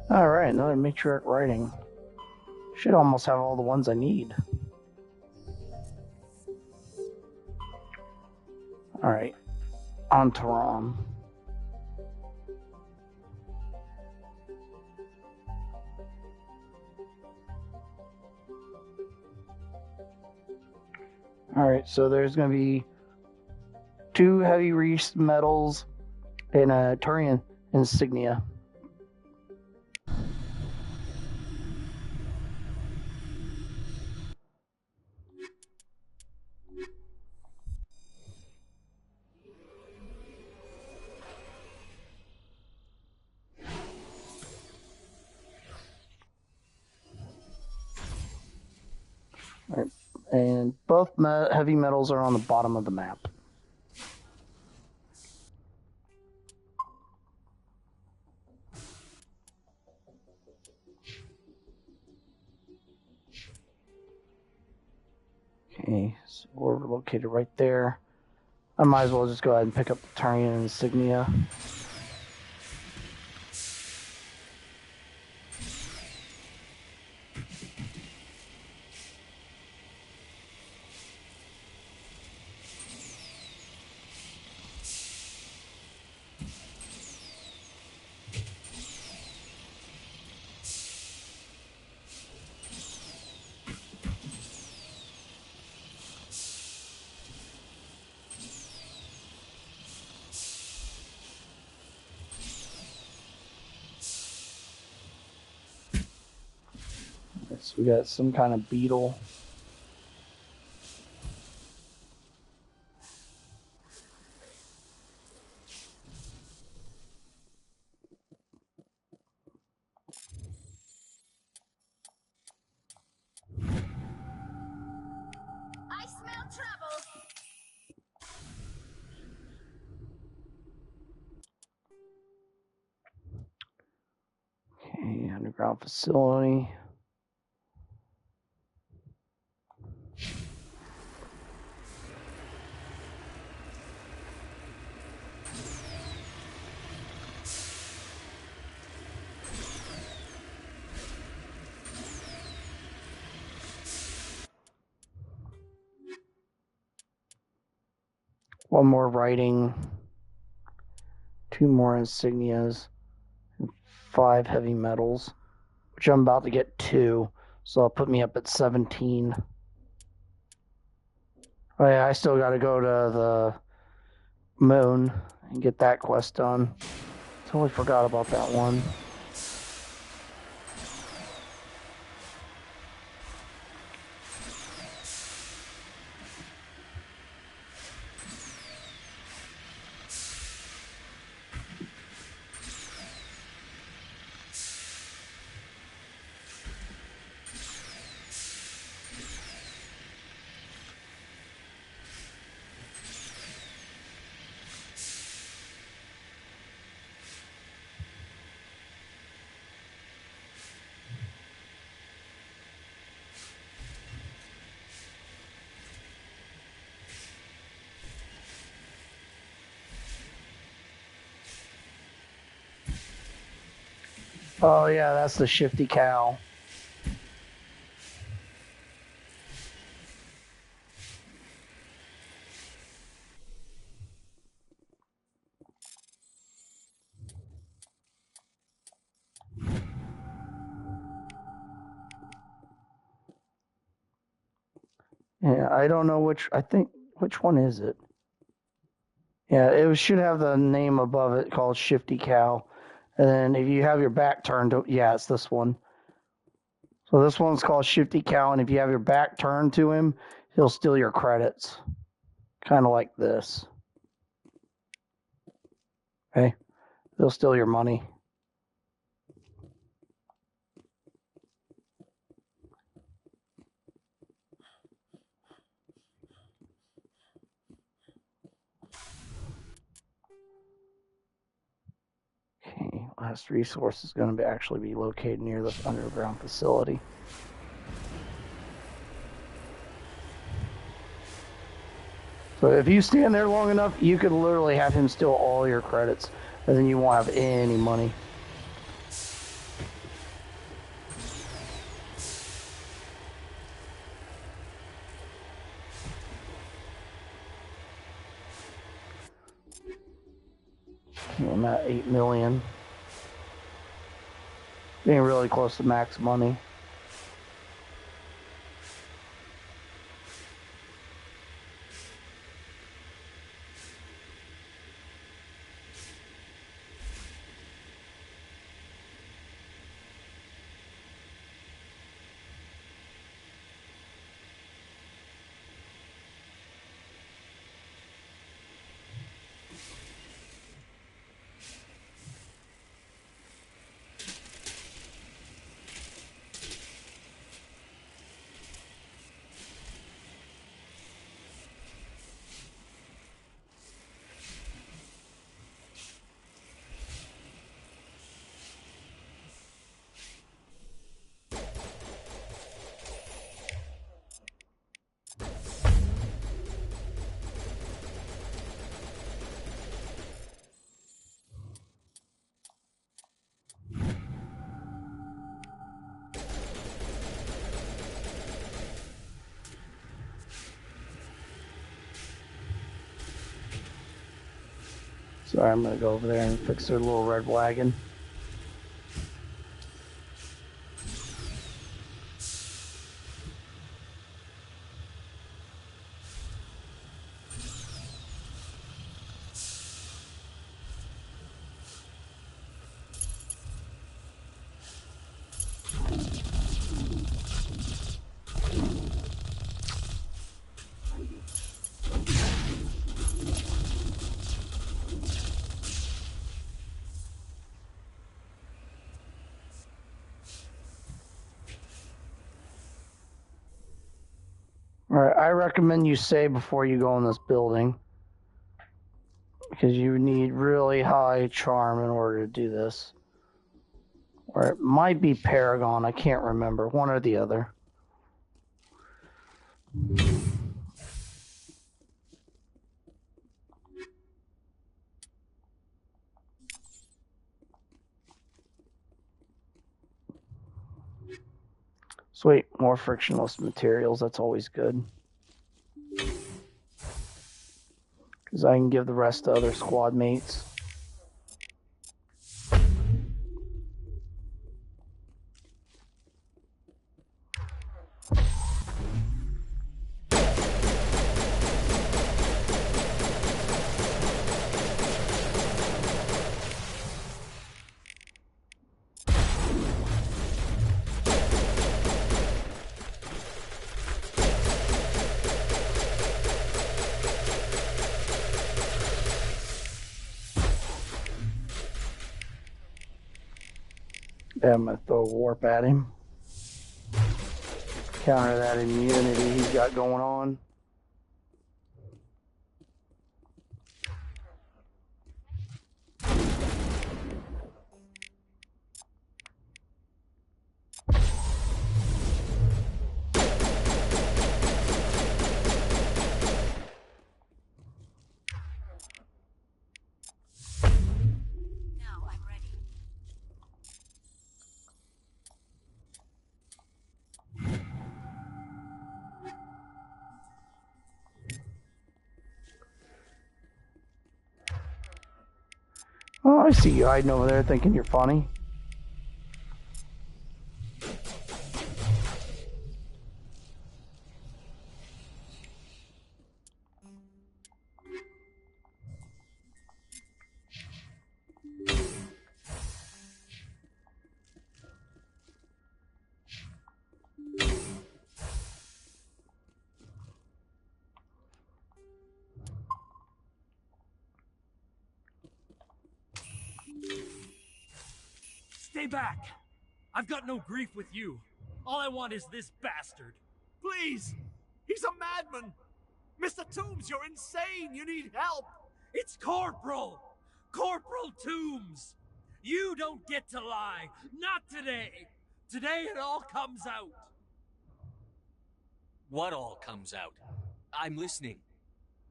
Alright, another matriarch writing. Should almost have all the ones I need. Alright, on Tehran. Alright, so there's going to be 2 heavy reached metals and a Turian insignia. Alright, and both heavy metals are on the bottom of the map. Okay, so we're located right there. I might as well just go ahead and pick up the Turian insignia. So we got some kind of beetle. I smell trouble. Okay, underground facility. One more writing, 2 more insignias, and 5 heavy metals, which I'm about to get 2, so that'll put me up at 17. Oh yeah, I still got to go to the moon and get that quest done. Totally forgot about that one. Oh yeah, that's the shifty cow. Yeah, I don't know which one is it? Yeah, it should have the name above it called Shifty Cow. And then if you have your back turned to, yeah, it's this one. So this one's called Shifty Cow, and if you have your back turned to him, he'll steal your credits. Kind of like this. Okay? He'll steal your money. Okay, last resource is going to actually be located near this underground facility. So if you stand there long enough, you could literally have him steal all your credits, and then you won't have any money. I'm at 8 million. Being really close to max money. So I'm going to go over there and fix their little red wagon. Alright, I recommend you save before you go in this building. Because you need really high charm in order to do this. Or it might be Paragon, I can't remember. One or the other. Sweet, more frictionless materials, that's always good. Because I can give the rest to other squad mates. Yeah, I'm going to throw a warp at him. Counter that immunity he's got going on. Oh, I see you hiding over there thinking you're funny. Stay back! I've got no grief with you. All I want is this bastard. Please! He's a madman! Mr. Toombs, you're insane! You need help! It's Corporal! Corporal Toombs! You don't get to lie! Not today! Today it all comes out! What all comes out? I'm listening.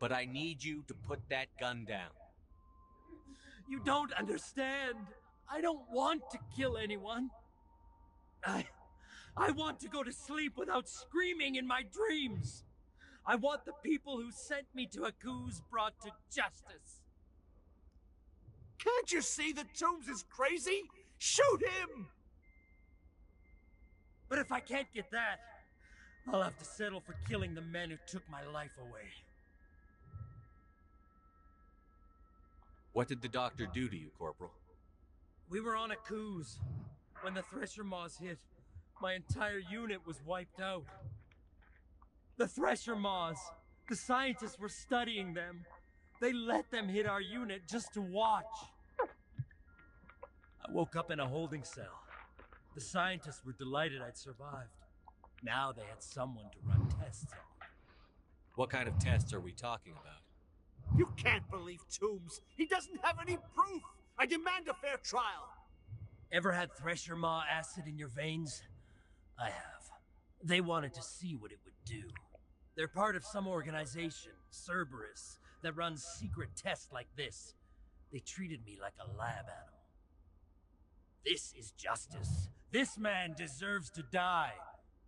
But I need you to put that gun down. You don't understand! I don't want to kill anyone. I want to go to sleep without screaming in my dreams. I want the people who sent me to Aku's brought to justice. Can't you see that Toombs is crazy? Shoot him! But if I can't get that, I'll have to settle for killing the men who took my life away. What did the doctor do to you, Corporal? We were on Aku's. When the Thresher Maws hit, my entire unit was wiped out. The Thresher Maws, the scientists were studying them. They let them hit our unit just to watch. I woke up in a holding cell. The scientists were delighted I'd survived. Now they had someone to run tests on. What kind of tests are we talking about? You can't believe Toombs! He doesn't have any proof! I demand a fair trial! Ever had Thresher Maw acid in your veins? I have. They wanted to see what it would do. They're part of some organization, Cerberus, that runs secret tests like this. They treated me like a lab animal. This is justice. This man deserves to die.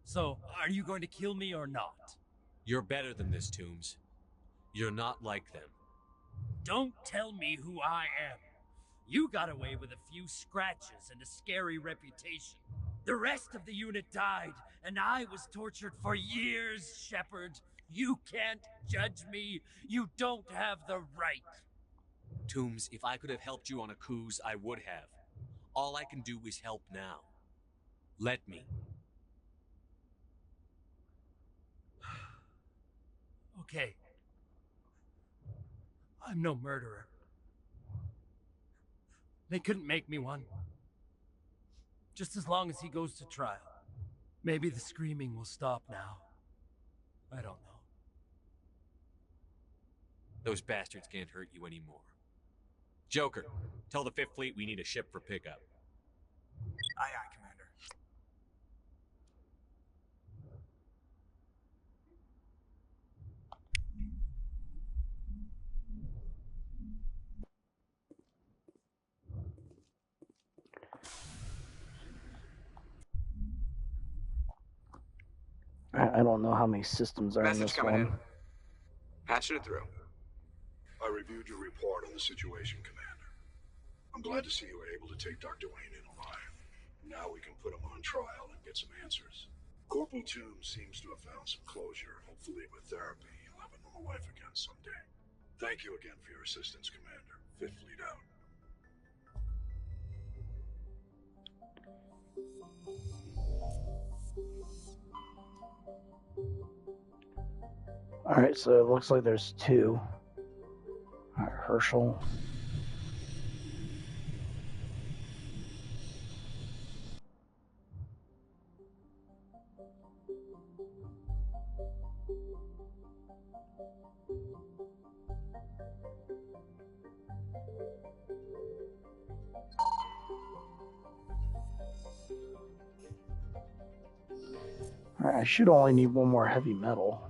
So, are you going to kill me or not? You're better than this, Toombs. You're not like them. Don't tell me who I am. You got away with a few scratches and a scary reputation. The rest of the unit died, and I was tortured for years, Shepard. You can't judge me. You don't have the right. Toombs, if I could have helped you on Aku's, I would have. All I can do is help now. Let me. Okay. I'm no murderer. They couldn't make me one. Just as long as he goes to trial. Maybe the screaming will stop now. I don't know. Those bastards can't hurt you anymore. Joker, tell the 5th Fleet we need a ship for pickup. Aye, aye, Commander. I don't know how many systems are in Message this coming one. in. Patching it through. I reviewed your report on the situation, Commander. I'm glad to see you were able to take Dr. Wayne in alive. Now we can put him on trial and get some answers. Corporal Toombs seems to have found some closure. Hopefully with therapy, he'll have a normal life again someday. Thank you again for your assistance, Commander. 5th Fleet out. Alright, so it looks like there's 2. Alright, Herschel. Alright, I should only need 1 more heavy metal.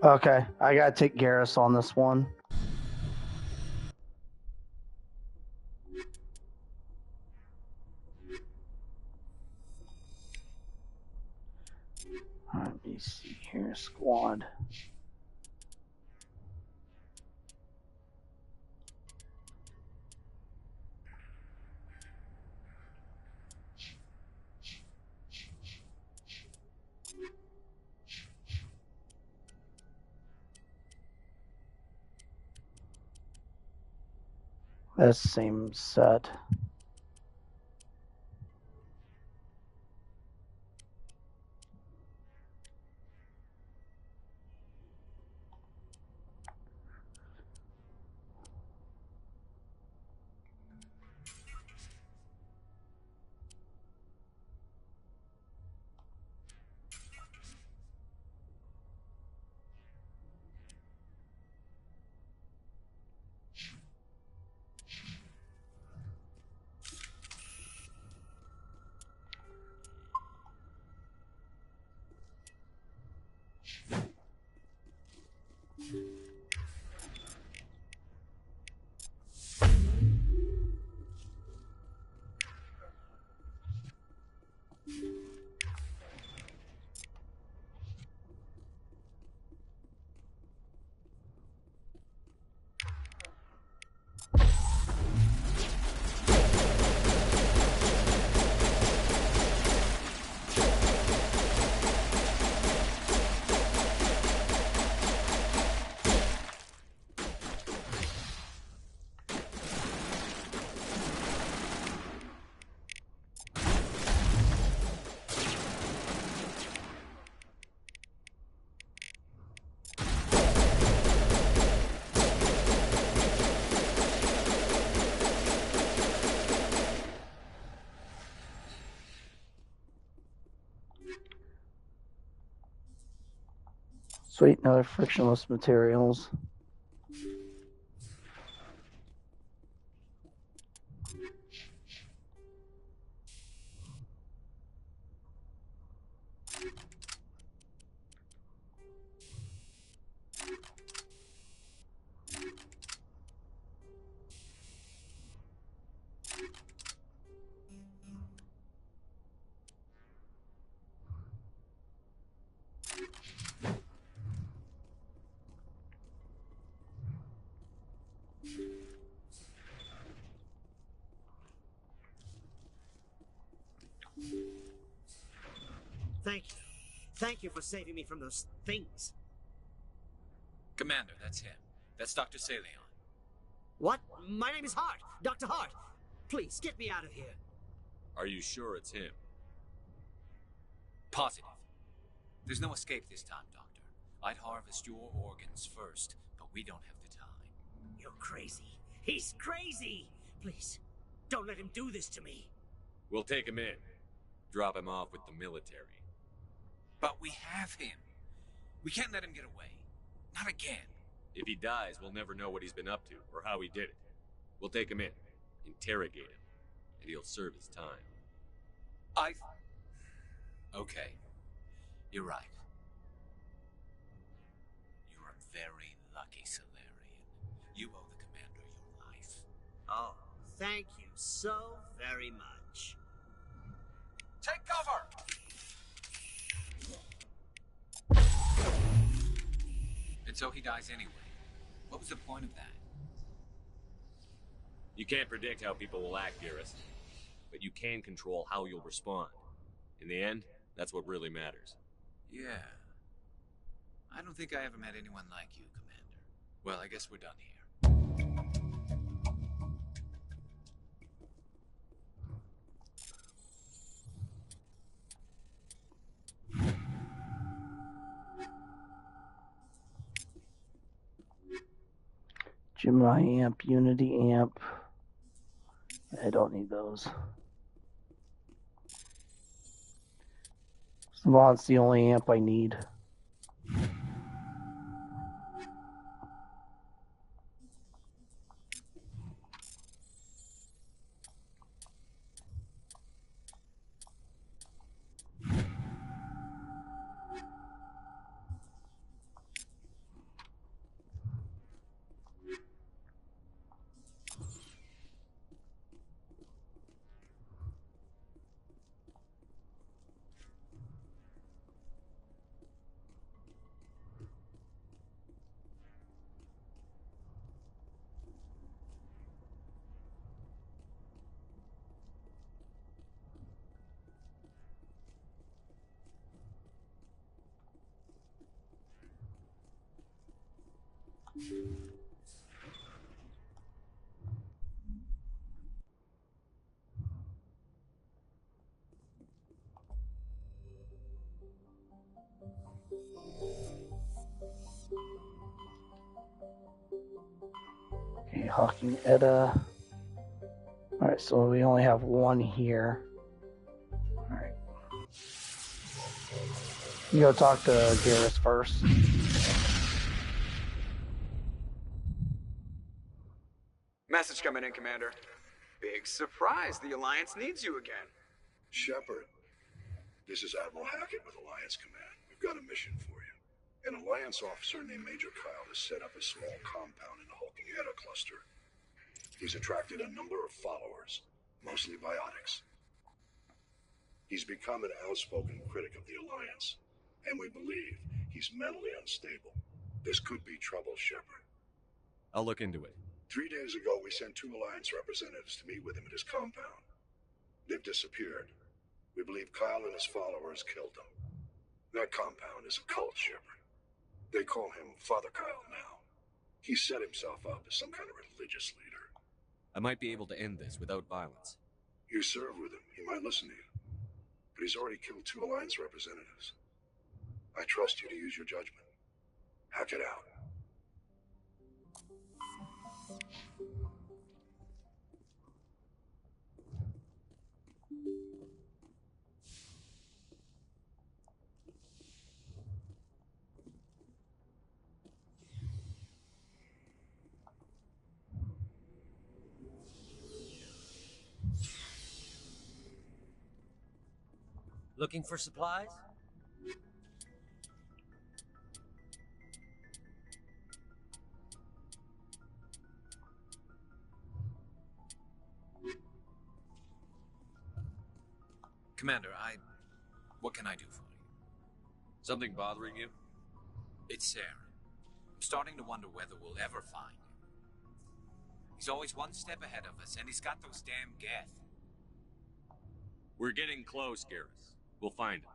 Okay, I gotta take Garrus on this one. Let me see here, squad. That's the same set. Sweet, another frictionless materials. Thank you. Thank you for saving me from those things. Commander, that's him. That's Dr. Saleon. What? My name is Hart. Dr. Hart. Please, get me out of here. Are you sure it's him? Positive. There's no escape this time, Doctor. I'd harvest your organs first, but we don't have the time. You're crazy. He's crazy! Please, don't let him do this to me. We'll take him in. Drop him off with the military. But we have him. We can't let him get away. Not again. If he dies, we'll never know what he's been up to, or how he did it. We'll take him in, interrogate him, and he'll serve his time. Okay. You're right. You're a very lucky Solarian. You owe the Commander your life. Oh, thank you so very much. Take cover! And so he dies anyway. What was the point of that? You can't predict how people will act, Garrus, but you can control how you'll respond. In the end, that's what really matters. Yeah. I don't think I ever met anyone like you, Commander. Well, I guess we're done here. Gemini amp, Unity amp. I don't need those. Savant's the only amp I need. Okay, Hawking Edda. Alright, so we only have one here. Alright. You go talk to Garrus first. Message coming in, Commander. Big surprise. The Alliance needs you again. Shepard, this is Admiral Hackett with Alliance Command. We've got a mission for you. An Alliance officer named Major Kyle has set up a small compound in the Hulking Edda cluster. He's attracted a number of followers, mostly biotics. He's become an outspoken critic of the Alliance, and we believe he's mentally unstable. This could be trouble, Shepard. I'll look into it. 3 days ago, we sent 2 Alliance representatives to meet with him at his compound. They've disappeared. We believe Kyle and his followers killed them. That compound is a cult, Shepard. They call him Father Kyle now. He set himself up as some kind of religious leader. I might be able to end this without violence. You serve with him. He might listen to you. But he's already killed 2 Alliance representatives. I trust you to use your judgment. Hack it out. Looking for supplies? Commander, what can I do for you? Something bothering you? It's Sarah. I'm starting to wonder whether we'll ever find him. He's always one step ahead of us, and he's got those damn Geth. We're getting close, Garrus. We'll find him.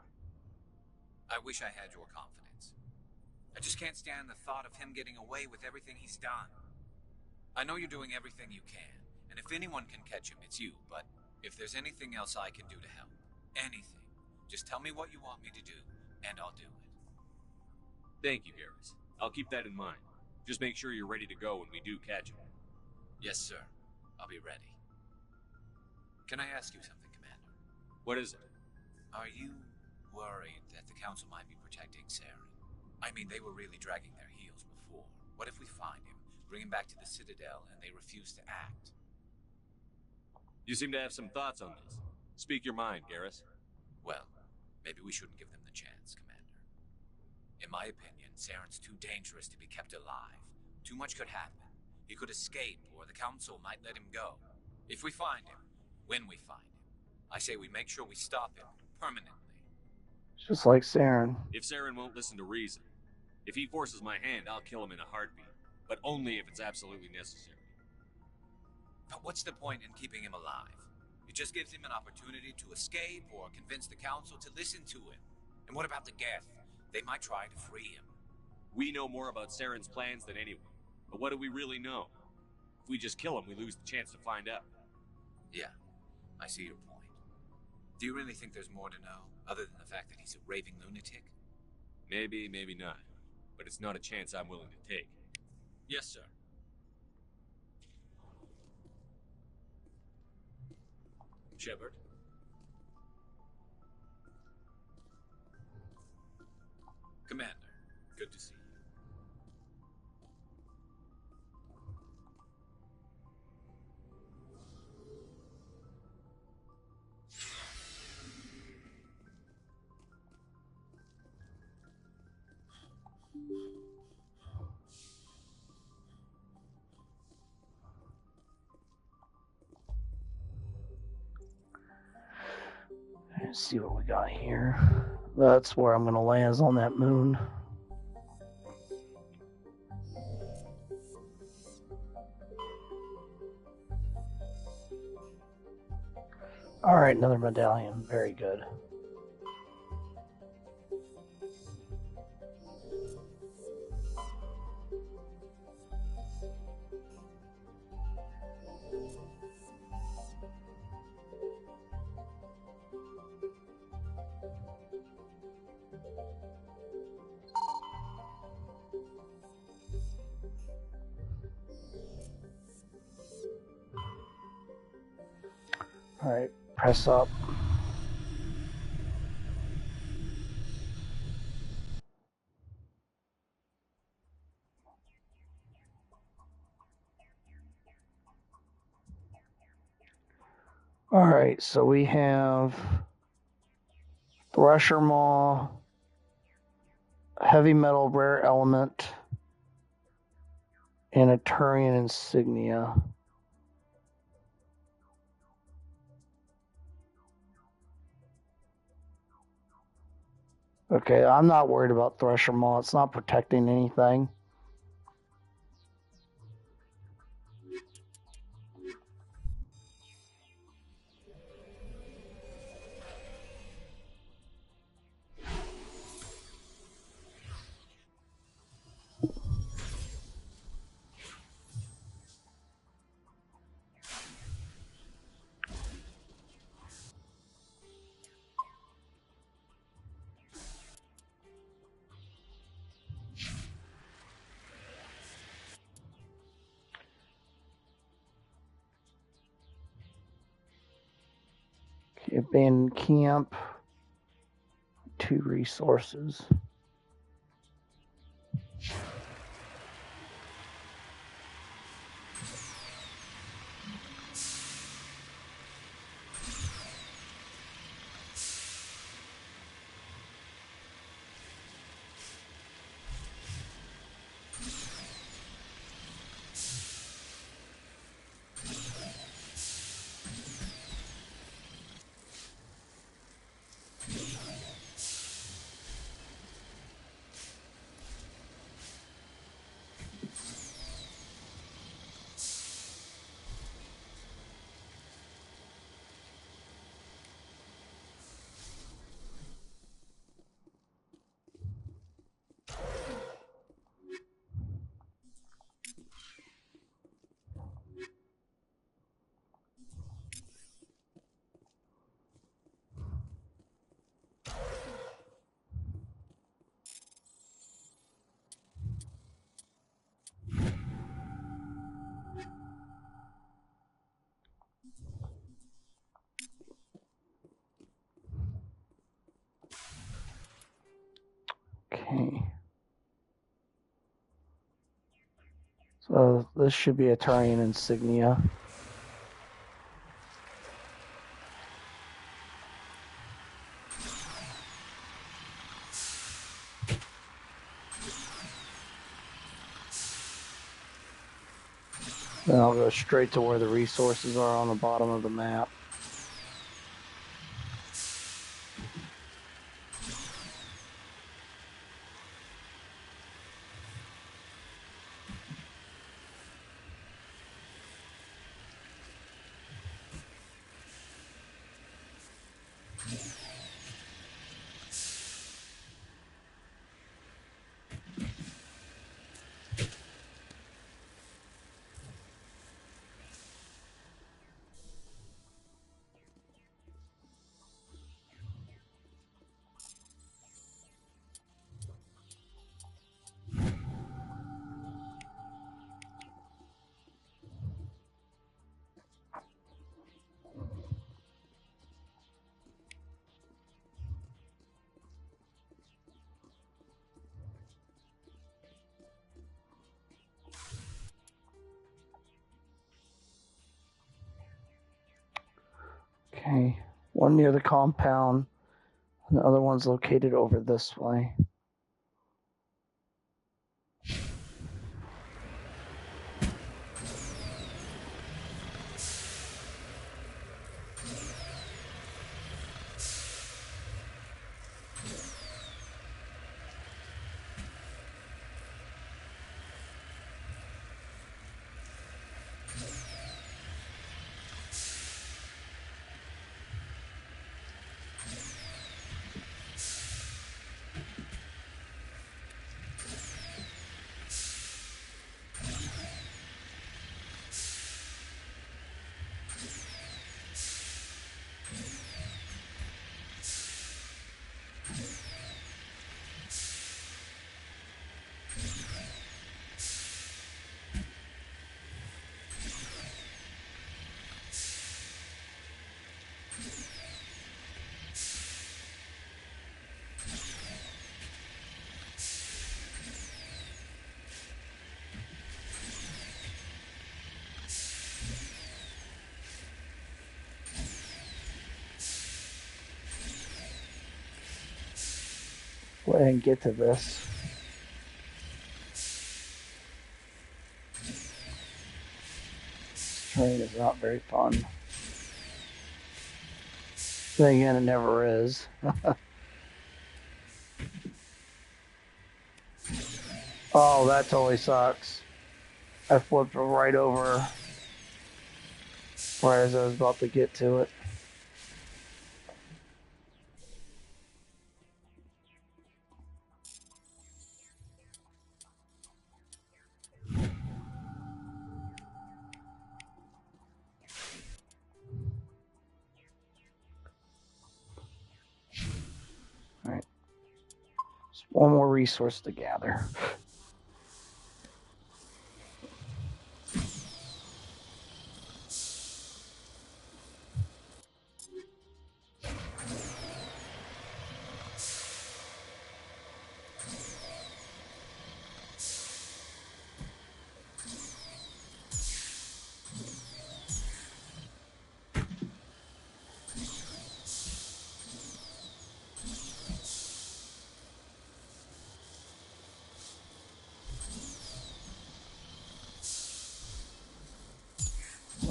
I wish I had your confidence. I just can't stand the thought of him getting away with everything he's done. I know you're doing everything you can, and if anyone can catch him, it's you, but if there's anything else I can do to help, anything, Just tell me what you want me to do, and I'll do it. Thank you, Garrus. I'll keep that in mind. Just make sure you're ready to go when we do catch him. Yes, sir. I'll be ready. Can I ask you something, Commander? What is it? Are you worried that the Council might be protecting Saren? I mean, they were really dragging their heels before. What if we find him, bring him back to the Citadel, and they refuse to act? You seem to have some thoughts on this. Speak your mind, Garrus. Well, maybe we shouldn't give them the chance, Commander. In my opinion, Saren's too dangerous to be kept alive. Too much could happen. He could escape, or the Council might let him go. If we find him, when we find him, I say we make sure we stop him permanently. Just like Saren. If Saren won't listen to reason, if he forces my hand, I'll kill him in a heartbeat. But only if it's absolutely necessary. But what's the point in keeping him alive? It just gives him an opportunity to escape or convince the Council to listen to him. And what about the Geth? They might try to free him. We know more about Saren's plans than anyone. But what do we really know? If we just kill him, we lose the chance to find out. Yeah, I see your point. Do you really think there's more to know, other than the fact that he's a raving lunatic? Maybe, maybe not. But it's not a chance I'm willing to take. Yes, sir. Shepard? Commander, good to see you. Let's see what we got here. That's where I'm going to land, is on that moon. Alright, another medallion. Very good. Alright, press up. Alright, so we have Thresher Maw, Heavy Metal Rare Element, and a Turian Insignia. Okay, I'm not worried about Thresher Maw. It's not protecting anything. Okay, abandoned camp. 2 resources. Okay. So this should be a Turian insignia. Then I'll go straight to where the resources are on the bottom of the map. Okay, one near the compound, and the other one's located over this way. Go ahead and get to this. This train is not very fun. Then again, it never is. Oh, that totally sucks. I flipped right over right as I was about to get to it. All right. Just one more resource to gather.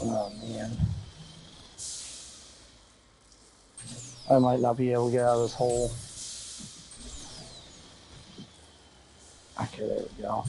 Oh man. I might not be able to get out of this hole. Okay, there we go.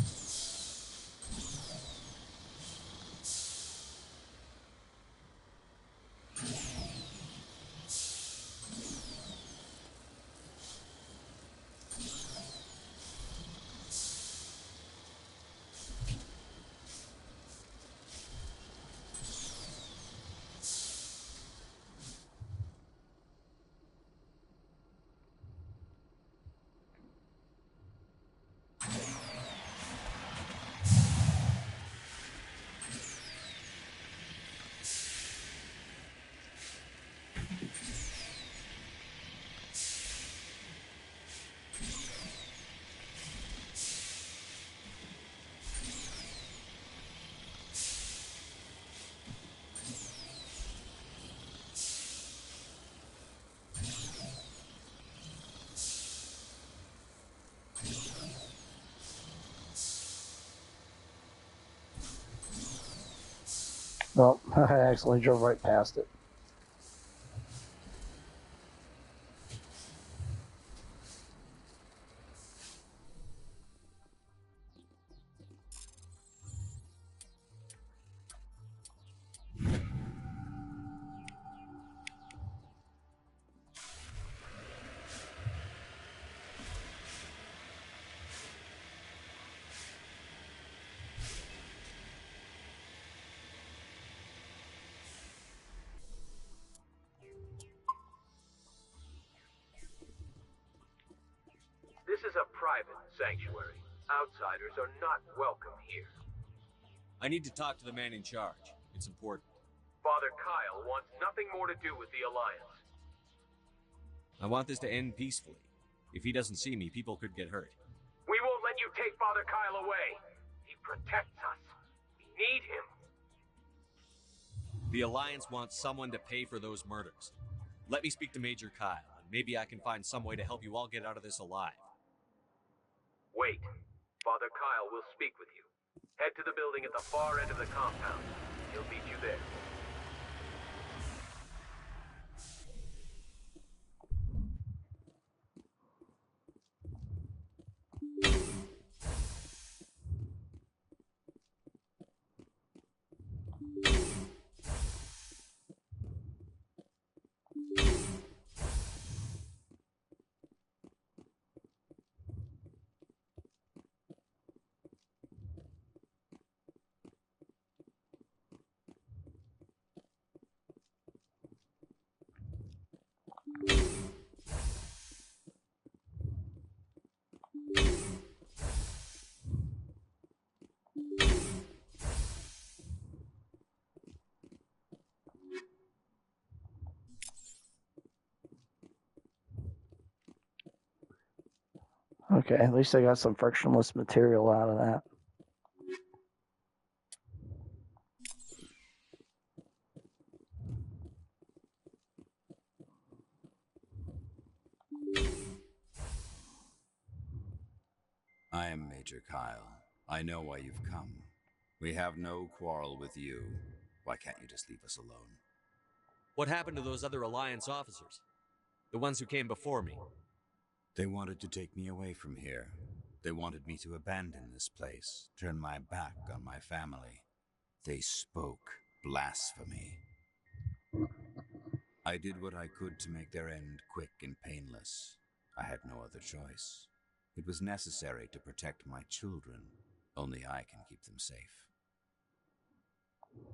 Oh, I accidentally drove right past it. This is a private sanctuary. Outsiders are not welcome here. I need to talk to the man in charge. It's important. Father Kyle wants nothing more to do with the Alliance. I want this to end peacefully. If he doesn't see me, people could get hurt. We won't let you take Father Kyle away. He protects us. We need him. The Alliance wants someone to pay for those murders. Let me speak to Major Kyle, and maybe I can find some way to help you all get out of this alive. Wait. Father Kyle will speak with you. Head to the building at the far end of the compound. He'll meet you there. Okay, at least I got some frictionless material out of that. I am Major Kyle. I know why you've come. We have no quarrel with you. Why can't you just leave us alone? What happened to those other Alliance officers? The ones who came before me? They wanted to take me away from here. They wanted me to abandon this place, turn my back on my family. They spoke blasphemy. I did what I could to make their end quick and painless. I had no other choice. It was necessary to protect my children. Only I can keep them safe.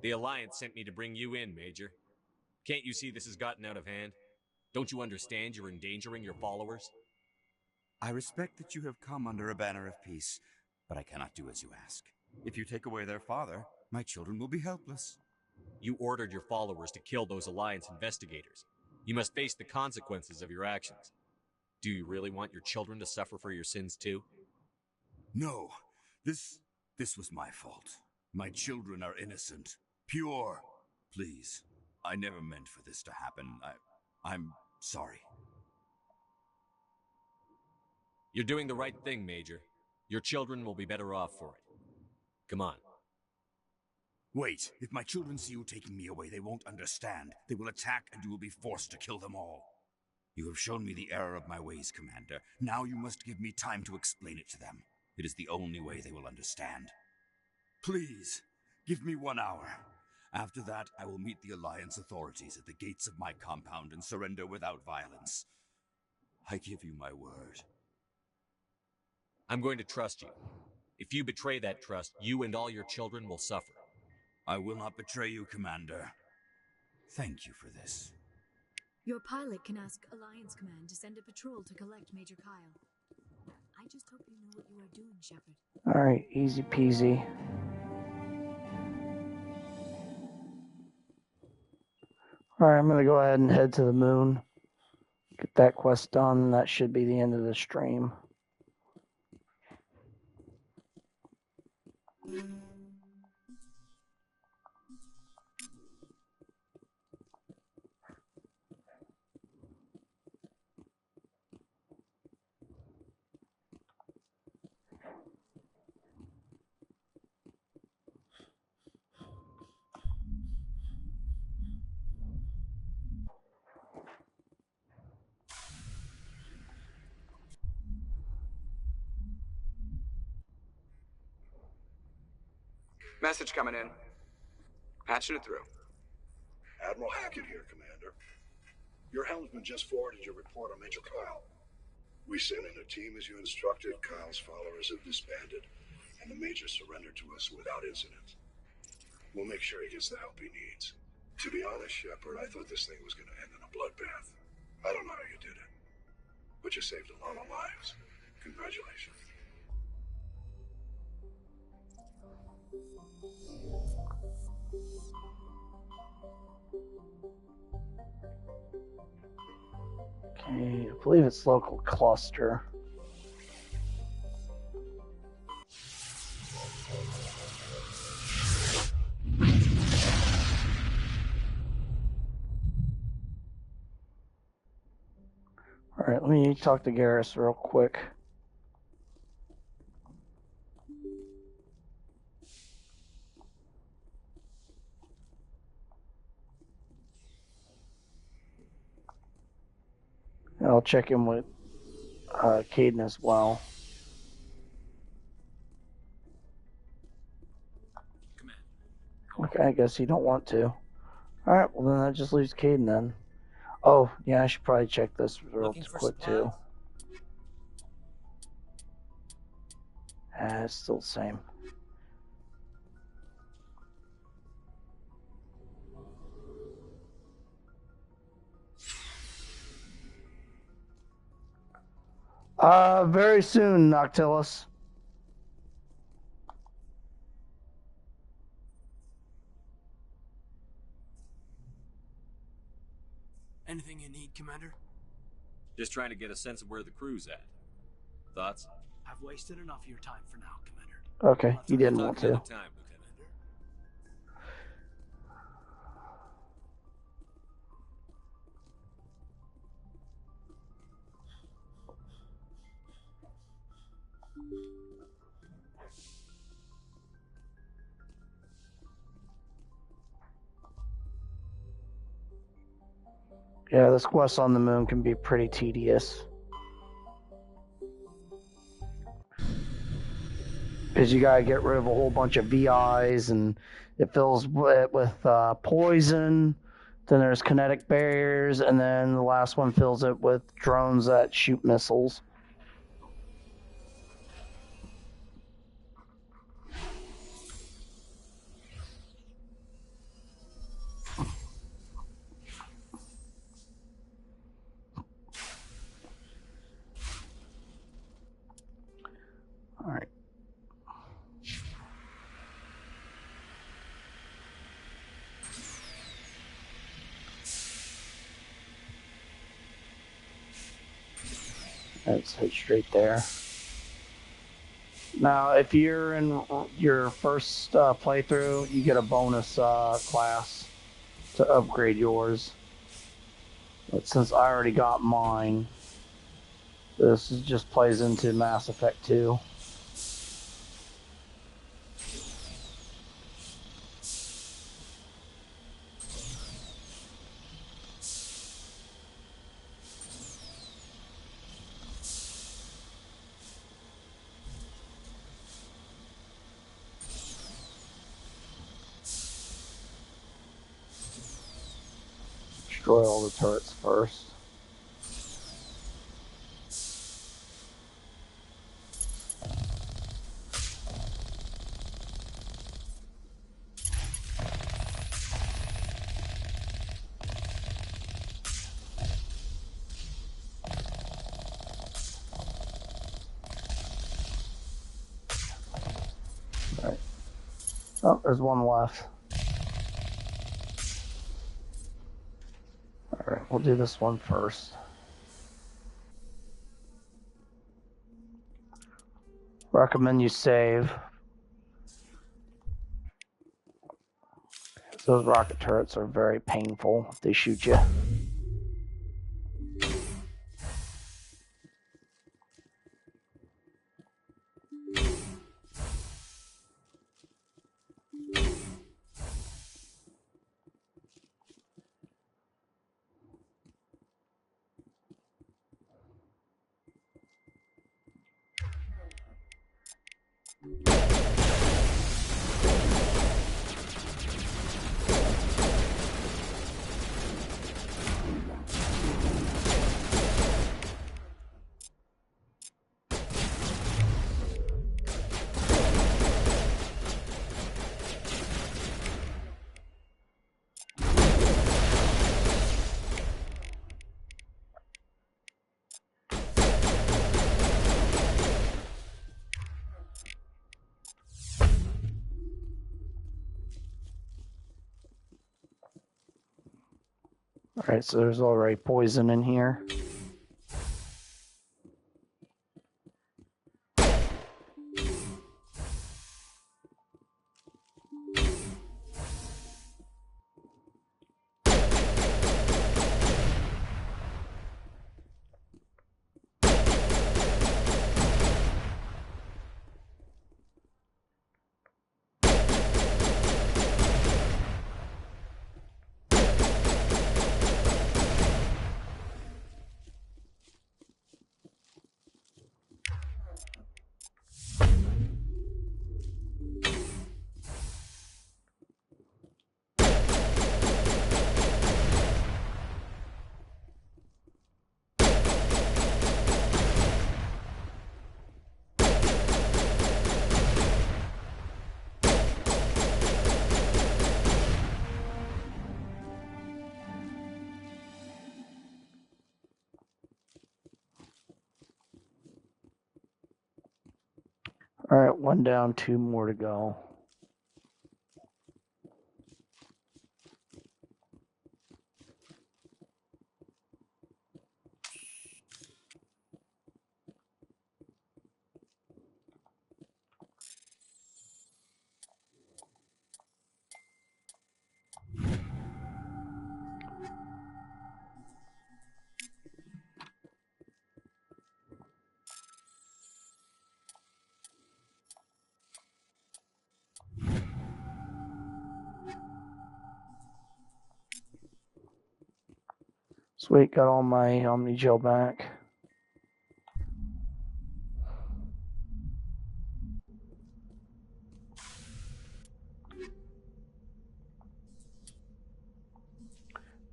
The Alliance sent me to bring you in, Major. Can't you see this has gotten out of hand? Don't you understand you're endangering your followers? I respect that you have come under a banner of peace, but I cannot do as you ask. If you take away their father, my children will be helpless. You ordered your followers to kill those Alliance investigators. You must face the consequences of your actions. Do you really want your children to suffer for your sins too? No, this was my fault. My children are innocent, pure. Please, I never meant for this to happen. I'm sorry. You're doing the right thing, Major. Your children will be better off for it. Come on. Wait, if my children see you taking me away, they won't understand. They will attack and you will be forced to kill them all. You have shown me the error of my ways, Commander. Now you must give me time to explain it to them. It is the only way they will understand. Please, give me 1 hour. After that, I will meet the Alliance authorities at the gates of my compound and surrender without violence. I give you my word. I'm going to trust you. If you betray that trust, you and all your children will suffer. I will not betray you, Commander. Thank you for this. Your pilot can ask Alliance Command to send a patrol to collect Major Kyle. I just hope you know what you are doing, Shepard. Alright, easy peasy. Alright, I'm going to go ahead and head to the moon. Get that quest done. That should be the end of the stream. Message coming in. Patching it through. Admiral Hackett here, Commander. Your helmsman just forwarded your report on Major Kyle. We sent in a team as you instructed. Kyle's followers have disbanded, and the Major surrendered to us without incident. We'll make sure he gets the help he needs. To be honest, Shepard, I thought this thing was going to end in a bloodbath. I don't know how you did it, but you saved a lot of lives. Congratulations. Okay, I believe it's local cluster. Alright, let me talk to Garrus real quick. I'll check in with Caden as well. Okay, I guess you don't want to. Alright, well then that just leaves Caden then. Oh, yeah, I should probably check this real quick too. It's still the same. Very soon, Noctilus. Anything you need, Commander? Just trying to get a sense of where the crew's at. Thoughts? I've wasted enough of your time for now, Commander. Okay, you didn't want to. Time, Yeah, this quest on the moon can be pretty tedious. Because you gotta get rid of a whole bunch of VIs, and it fills it with poison. Then there's kinetic barriers, and then the last one fills it with drones that shoot missiles. All right. Let's head straight there. Now, if you're in your first playthrough, you get a bonus class to upgrade yours. But since I already got mine, this just plays into Mass Effect 2. Destroy all the turrets first. Right. Oh, there's one left. Alright, we'll do this one first. Recommend you save. Those rocket turrets are very painful if they shoot you. Alright, so there's already poison in here. Alright, one down, two more to go. Sweet, got all my Omni Gel back.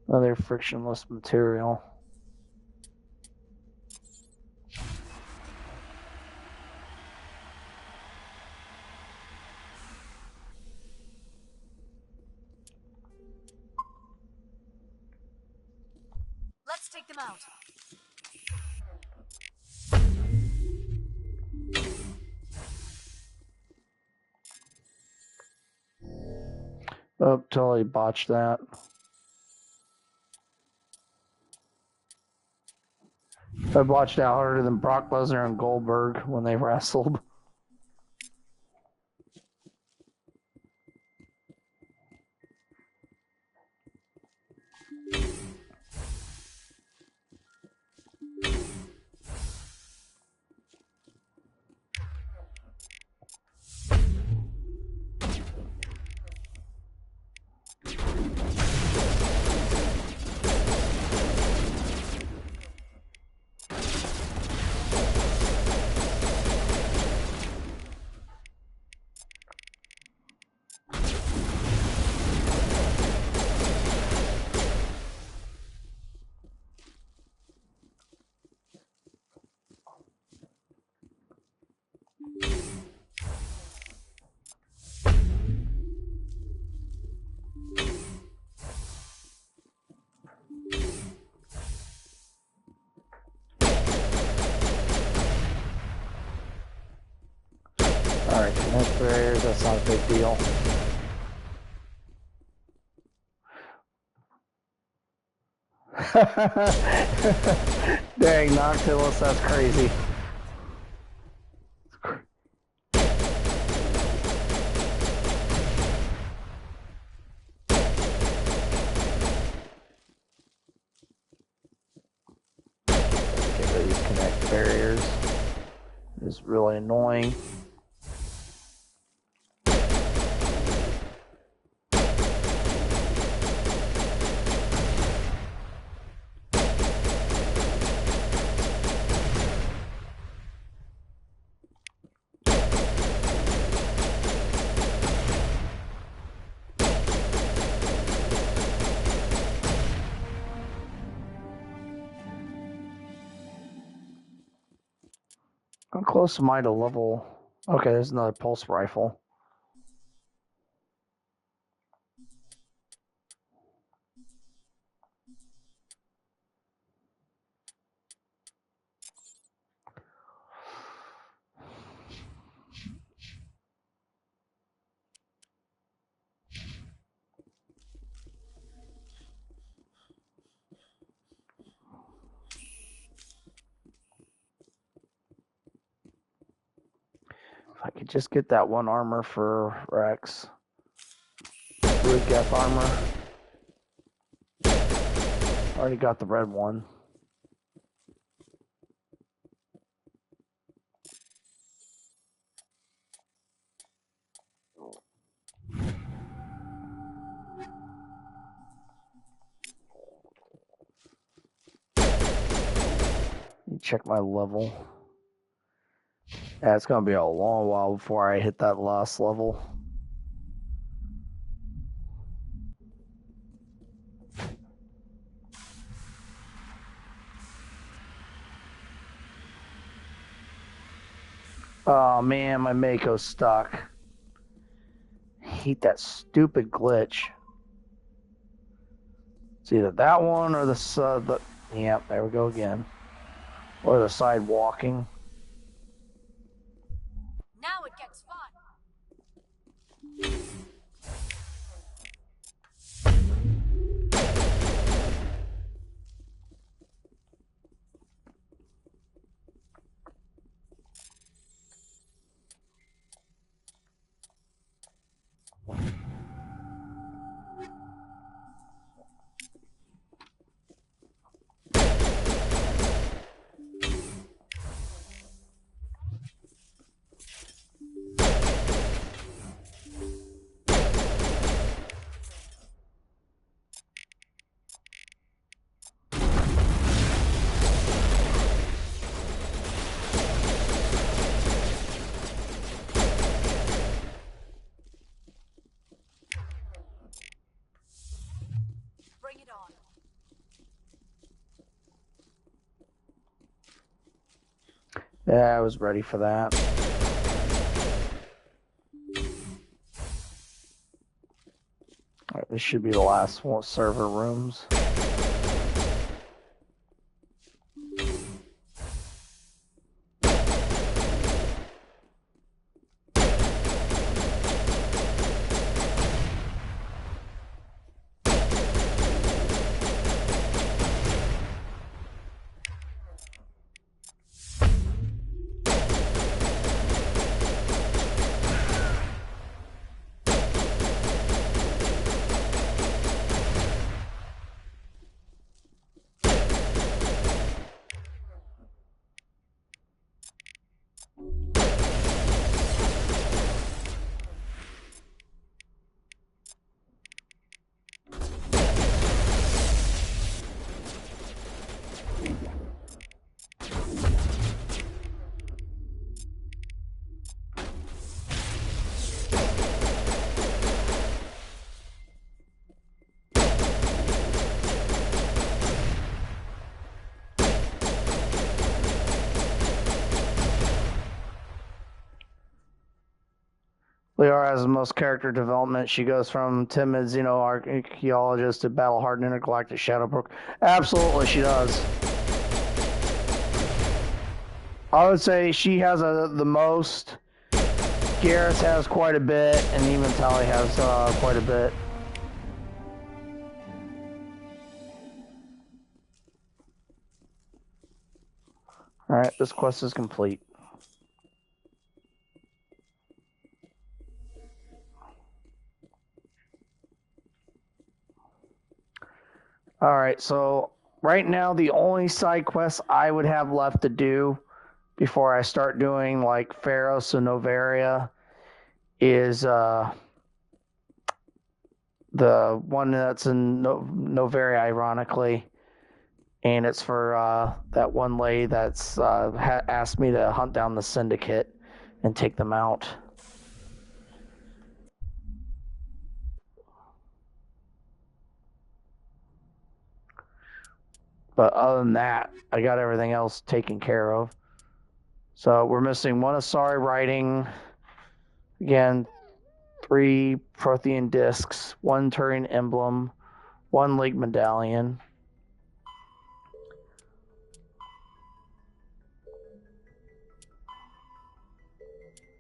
Another frictionless material. Let's take them out. Oh, totally botched that. I botched out harder than Brock Lesnar and Goldberg when they wrestled. Alright, connect barriers, that's not a big deal. Dang, Noctilus, that's crazy. Get rid of these connect barriers. It's really annoying. How close am I to level? Okay, there's another pulse rifle. could just get that one armor for Rex. Blue Geth armor. Already got the red one. Check my level. Yeah, it's gonna be a long while before I hit that last level. Oh man, my Mako's stuck. I hate that stupid glitch. It's either that one or the yep, there we go again. Or the side walking. Now it gets fun. Bring it on. Yeah, I was ready for that. Alright, this should be the last one, server rooms. Liara has the most character development. She goes from timid archaeologist to battle-hardened intergalactic Shadowbrook. Absolutely, she does. I would say she has the most. Garrus has quite a bit, and even Tali has quite a bit. Alright, this quest is complete. Alright, so right now the only side quests I would have left to do before I start doing like Pharos and Novaria is the one that's in Novaria, ironically. And it's for that one lady that's asked me to hunt down the Syndicate and take them out. But other than that, I got everything else taken care of. So we're missing one Asari writing. Again, 3 Prothean discs, 1 Turian emblem, 1 League medallion.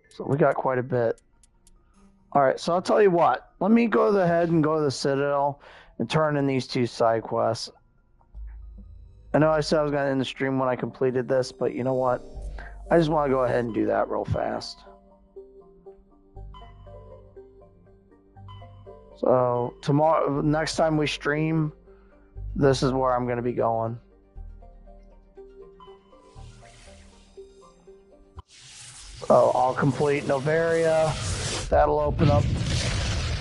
So we got quite a bit. Alright, so I'll tell you what. Let me go ahead and go to the Citadel and turn in these 2 side quests. I know I said I was going to end the stream when I completed this, but you know what? I just want to go ahead and do that real fast. So tomorrow, next time we stream, this is where I'm going to be going. So I'll complete Novaria. That'll open up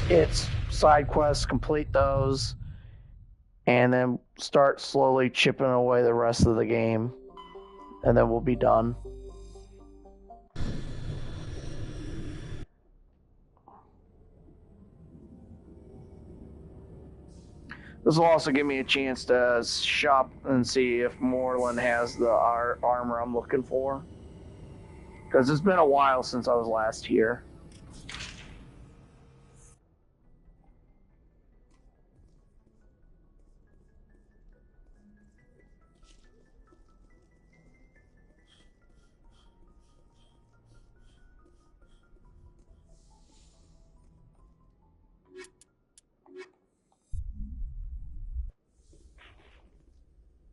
its side quests, complete those, and then start slowly chipping away the rest of the game. And then we'll be done. This will also give me a chance to shop and see if Moreland has the armor I'm looking for. Because it's been a while since I was last here.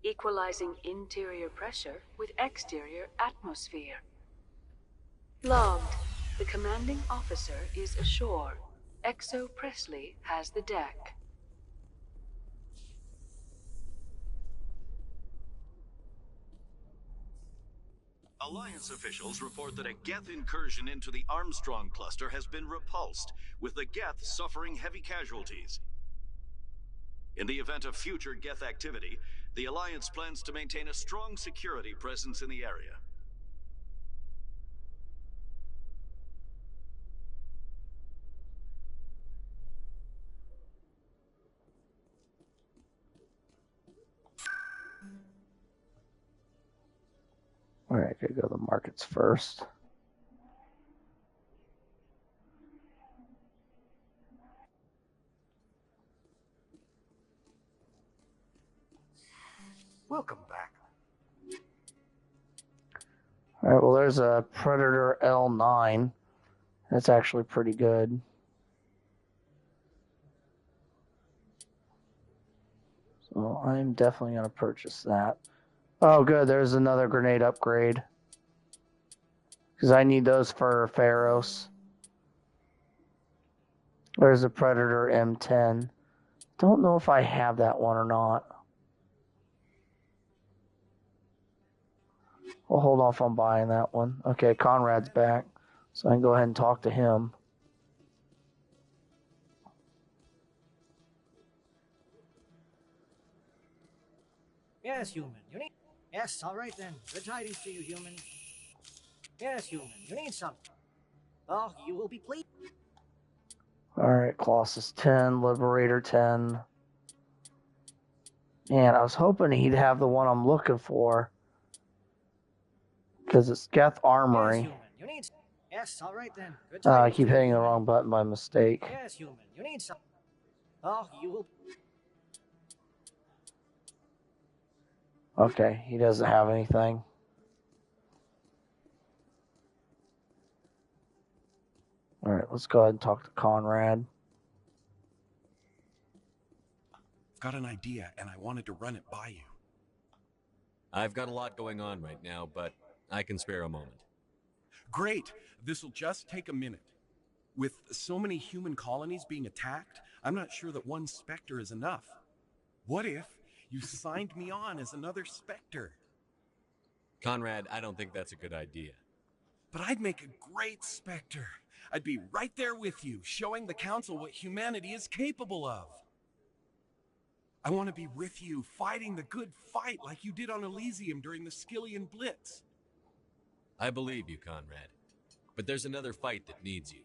Equalizing interior pressure with exterior atmosphere. Logged. The commanding officer is ashore. Exo Presley has the deck. Alliance officials report that a Geth incursion into the Armstrong cluster has been repulsed, with the Geth suffering heavy casualties. In the event of future Geth activity, the Alliance plans to maintain a strong security presence in the area. Alright, I gotta go to the markets first. Welcome back. Alright, well there's a Predator L9. That's actually pretty good. So I'm definitely going to purchase that. Oh good, there's another grenade upgrade. Because I need those for Pharos. There's a Predator M10. Don't know if I have that one or not. We'll hold off on buying that one. Okay, Conrad's back. So I can go ahead and talk to him. Yes, human. You need... Yes, all right then. Good tidings to you, human. Yes, human. You need something. Oh, you will be pleased. Alright, Colossus 10, Liberator 10. Man, I was hoping he'd have the one I'm looking for. Because it's Geth Armory. Yes, human. You need... Yes, all right then. Good I tidings keep to you, hitting the human. wrong button by mistake. Yes, human. You need something. Oh, you will... Okay, he doesn't have anything. Alright, let's go ahead and talk to Conrad. I've got an idea, and I wanted to run it by you. I've got a lot going on right now, but I can spare a moment. Great! This'll just take a minute. With so many human colonies being attacked, I'm not sure that one Spectre is enough. What if you signed me on as another Spectre? Conrad, I don't think that's a good idea. But I'd make a great Spectre. I'd be right there with you, showing the Council what humanity is capable of. I want to be with you, fighting the good fight like you did on Elysium during the Skillian Blitz. I believe you, Conrad. But there's another fight that needs you.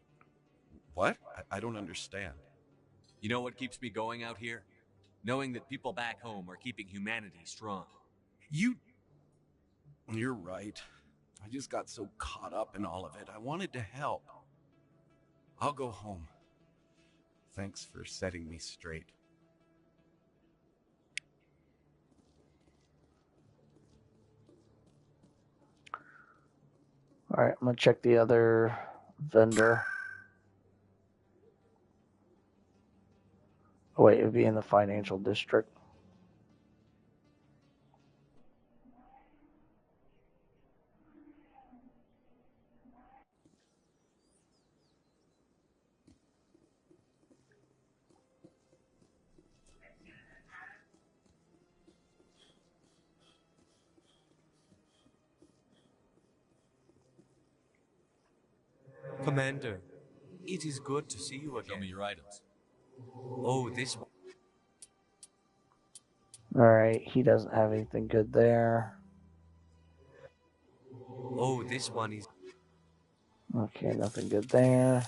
What? I don't understand. You know what keeps me going out here? Knowing that people back home are keeping humanity strong. You're right. I just got so caught up in all of it. I wanted to help. I'll go home. Thanks for setting me straight. Alright, I'm going to check the other vendor. Oh wait, it would be in the financial district. Commander, it is good to see you again. Show me your items. Oh, this one. Alright, he doesn't have anything good there. Oh, this one is... Okay, nothing good there.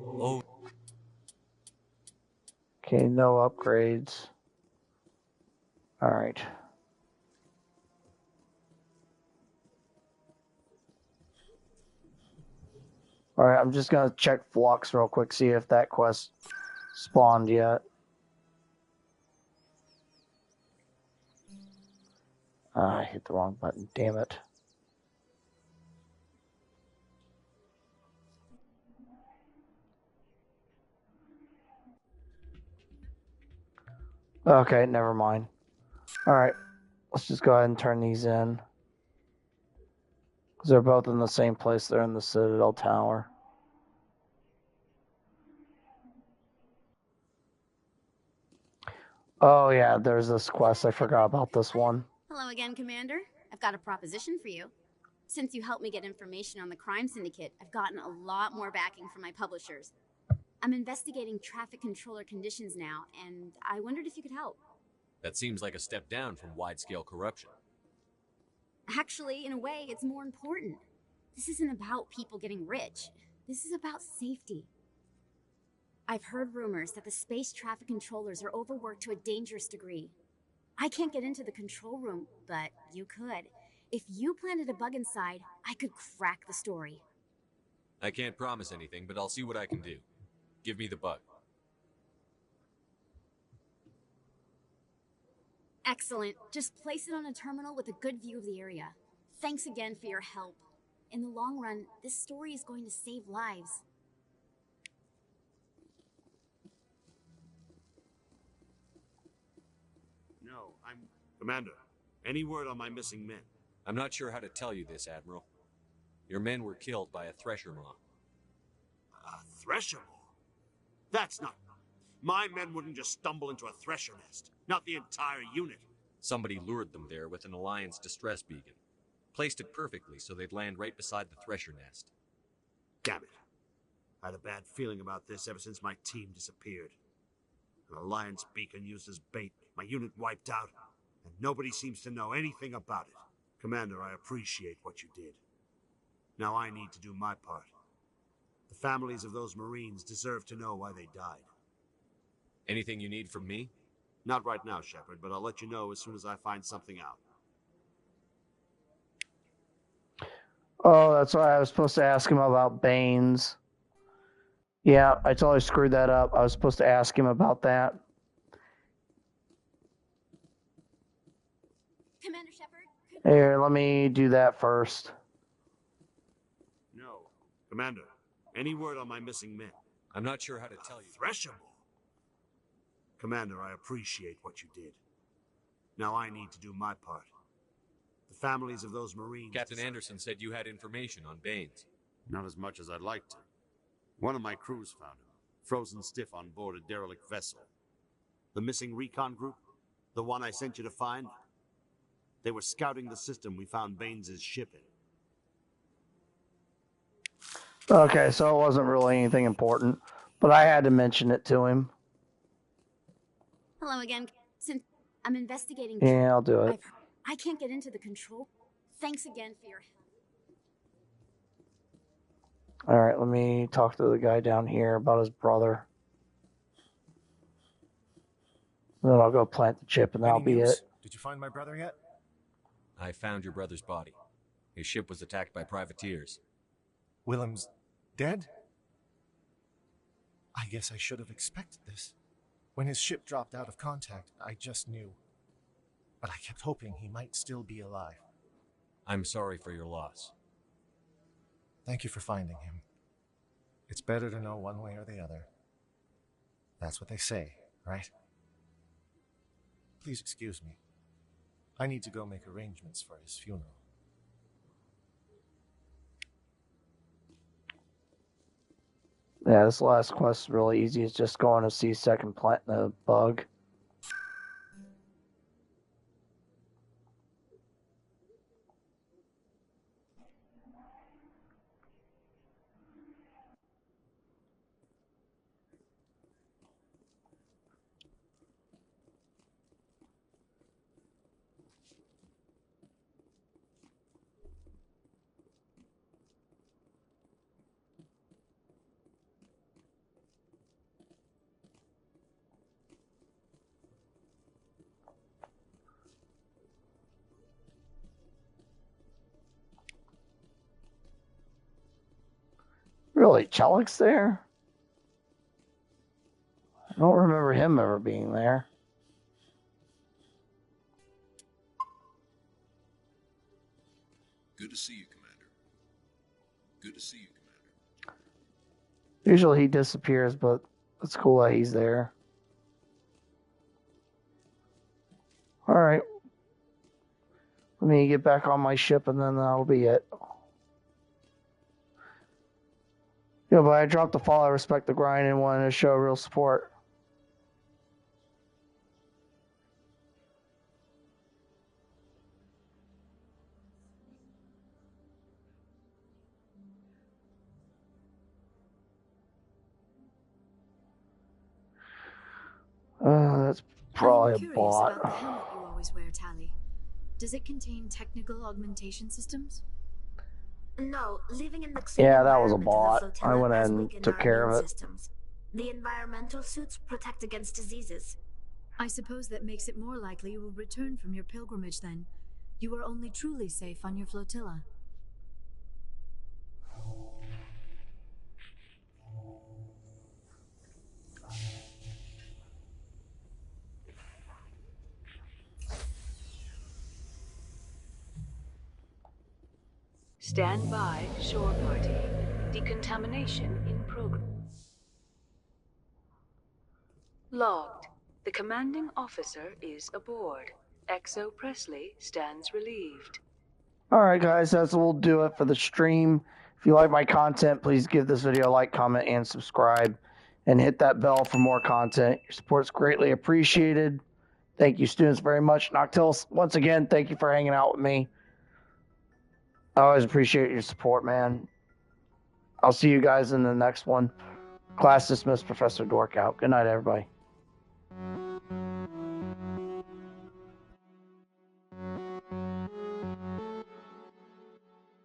Oh. Okay, no upgrades. Alright. Alright, I'm just gonna check Flux real quick, see if that quest spawned yet. I hit the wrong button, damn it. Okay, never mind. Alright, let's just go ahead and turn these in. Because they're both in the same place, they're in the Citadel Tower. Oh yeah, there's this quest, I forgot about this one. Hello again, Commander. I've got a proposition for you. Since you helped me get information on the crime syndicate, I've gotten a lot more backing from my publishers. I'm investigating traffic controller conditions now, and I wondered if you could help. That seems like a step down from wide-scale corruption. Actually, in a way, it's more important. This isn't about people getting rich. This is about safety. I've heard rumors that the space traffic controllers are overworked to a dangerous degree. I can't get into the control room, but you could. If you planted a bug inside, I could crack the story. I can't promise anything, but I'll see what I can do. Give me the bug. Excellent. Just place it on a terminal with a good view of the area. Thanks again for your help. In the long run, this story is going to save lives. No, Commander, any word on my missing men? I'm not sure how to tell you this, Admiral. Your men were killed by a thresher maw. A thresher maw? That's not... My men wouldn't just stumble into a thresher nest. Not the entire unit. Somebody lured them there with an Alliance distress beacon. Placed it perfectly so they'd land right beside the thresher nest. Damn it. I had a bad feeling about this ever since my team disappeared. An Alliance beacon used as bait, my unit wiped out, and nobody seems to know anything about it. Commander, I appreciate what you did. Now I need to do my part. The families of those Marines deserve to know why they died. Anything you need from me? Not right now, Shepard, but I'll let you know as soon as I find something out. Oh, that's why I was supposed to ask him about Banes. Yeah, I totally screwed that up. I was supposed to ask him about that. Commander Shepard? Here, let me do that first. No. Commander, any word on my missing men? I'm not sure how to tell you. Thresher maw? Commander, I appreciate what you did. Now I need to do my part. The families of those Marines... Captain Anderson said you had information on Baines. Not as much as I'd like to. One of my crews found him, frozen stiff on board a derelict vessel. The missing recon group? The one I sent you to find? They were scouting the system we found Baines' ship in. Okay, so it wasn't really anything important, but I had to mention it to him. Hello again. Since I'm investigating... Yeah, I'll do it. I can't get into the control. Thanks again for your help. Alright, let me talk to the guy down here about his brother. Then I'll go plant the chip and that'll be it. Did you find my brother yet? I found your brother's body. His ship was attacked by privateers. Willem's dead? I guess I should have expected this. When his ship dropped out of contact, I just knew. But I kept hoping he might still be alive. I'm sorry for your loss. Thank you for finding him. It's better to know one way or the other. That's what they say, right? Please excuse me. I need to go make arrangements for his funeral. Yeah, this last quest is really easy. It's just going to see second plant the bug. Really, Chelik's there? I don't remember him ever being there. Good to see you, Commander. Good to see you, Commander. Usually he disappears, but it's cool that he's there. Alright. Let me get back on my ship and then that'll be it. Yeah, but I dropped the fall. I respect the grind and wanted to show real support. That's probably a bot. About the helmet you always wear, Tally. Does it contain technical augmentation systems? No, living in the Yeah, that was a bot. I went and took care of it. Systems. The environmental suits protect against diseases. I suppose that makes it more likely you will return from your pilgrimage then. You are only truly safe on your flotilla. Stand by, shore party. Decontamination in progress. Logged. The commanding officer is aboard. Exo Presley stands relieved. Alright guys, that's what we'll do it for the stream. If you like my content, please give this video a like, comment, and subscribe. And hit that bell for more content. Your support's greatly appreciated. Thank you, students, very much. Noctilis, once again, thank you for hanging out with me. I always appreciate your support, man. I'll see you guys in the next one. Class dismissed. Professor Dork out. Good night, everybody.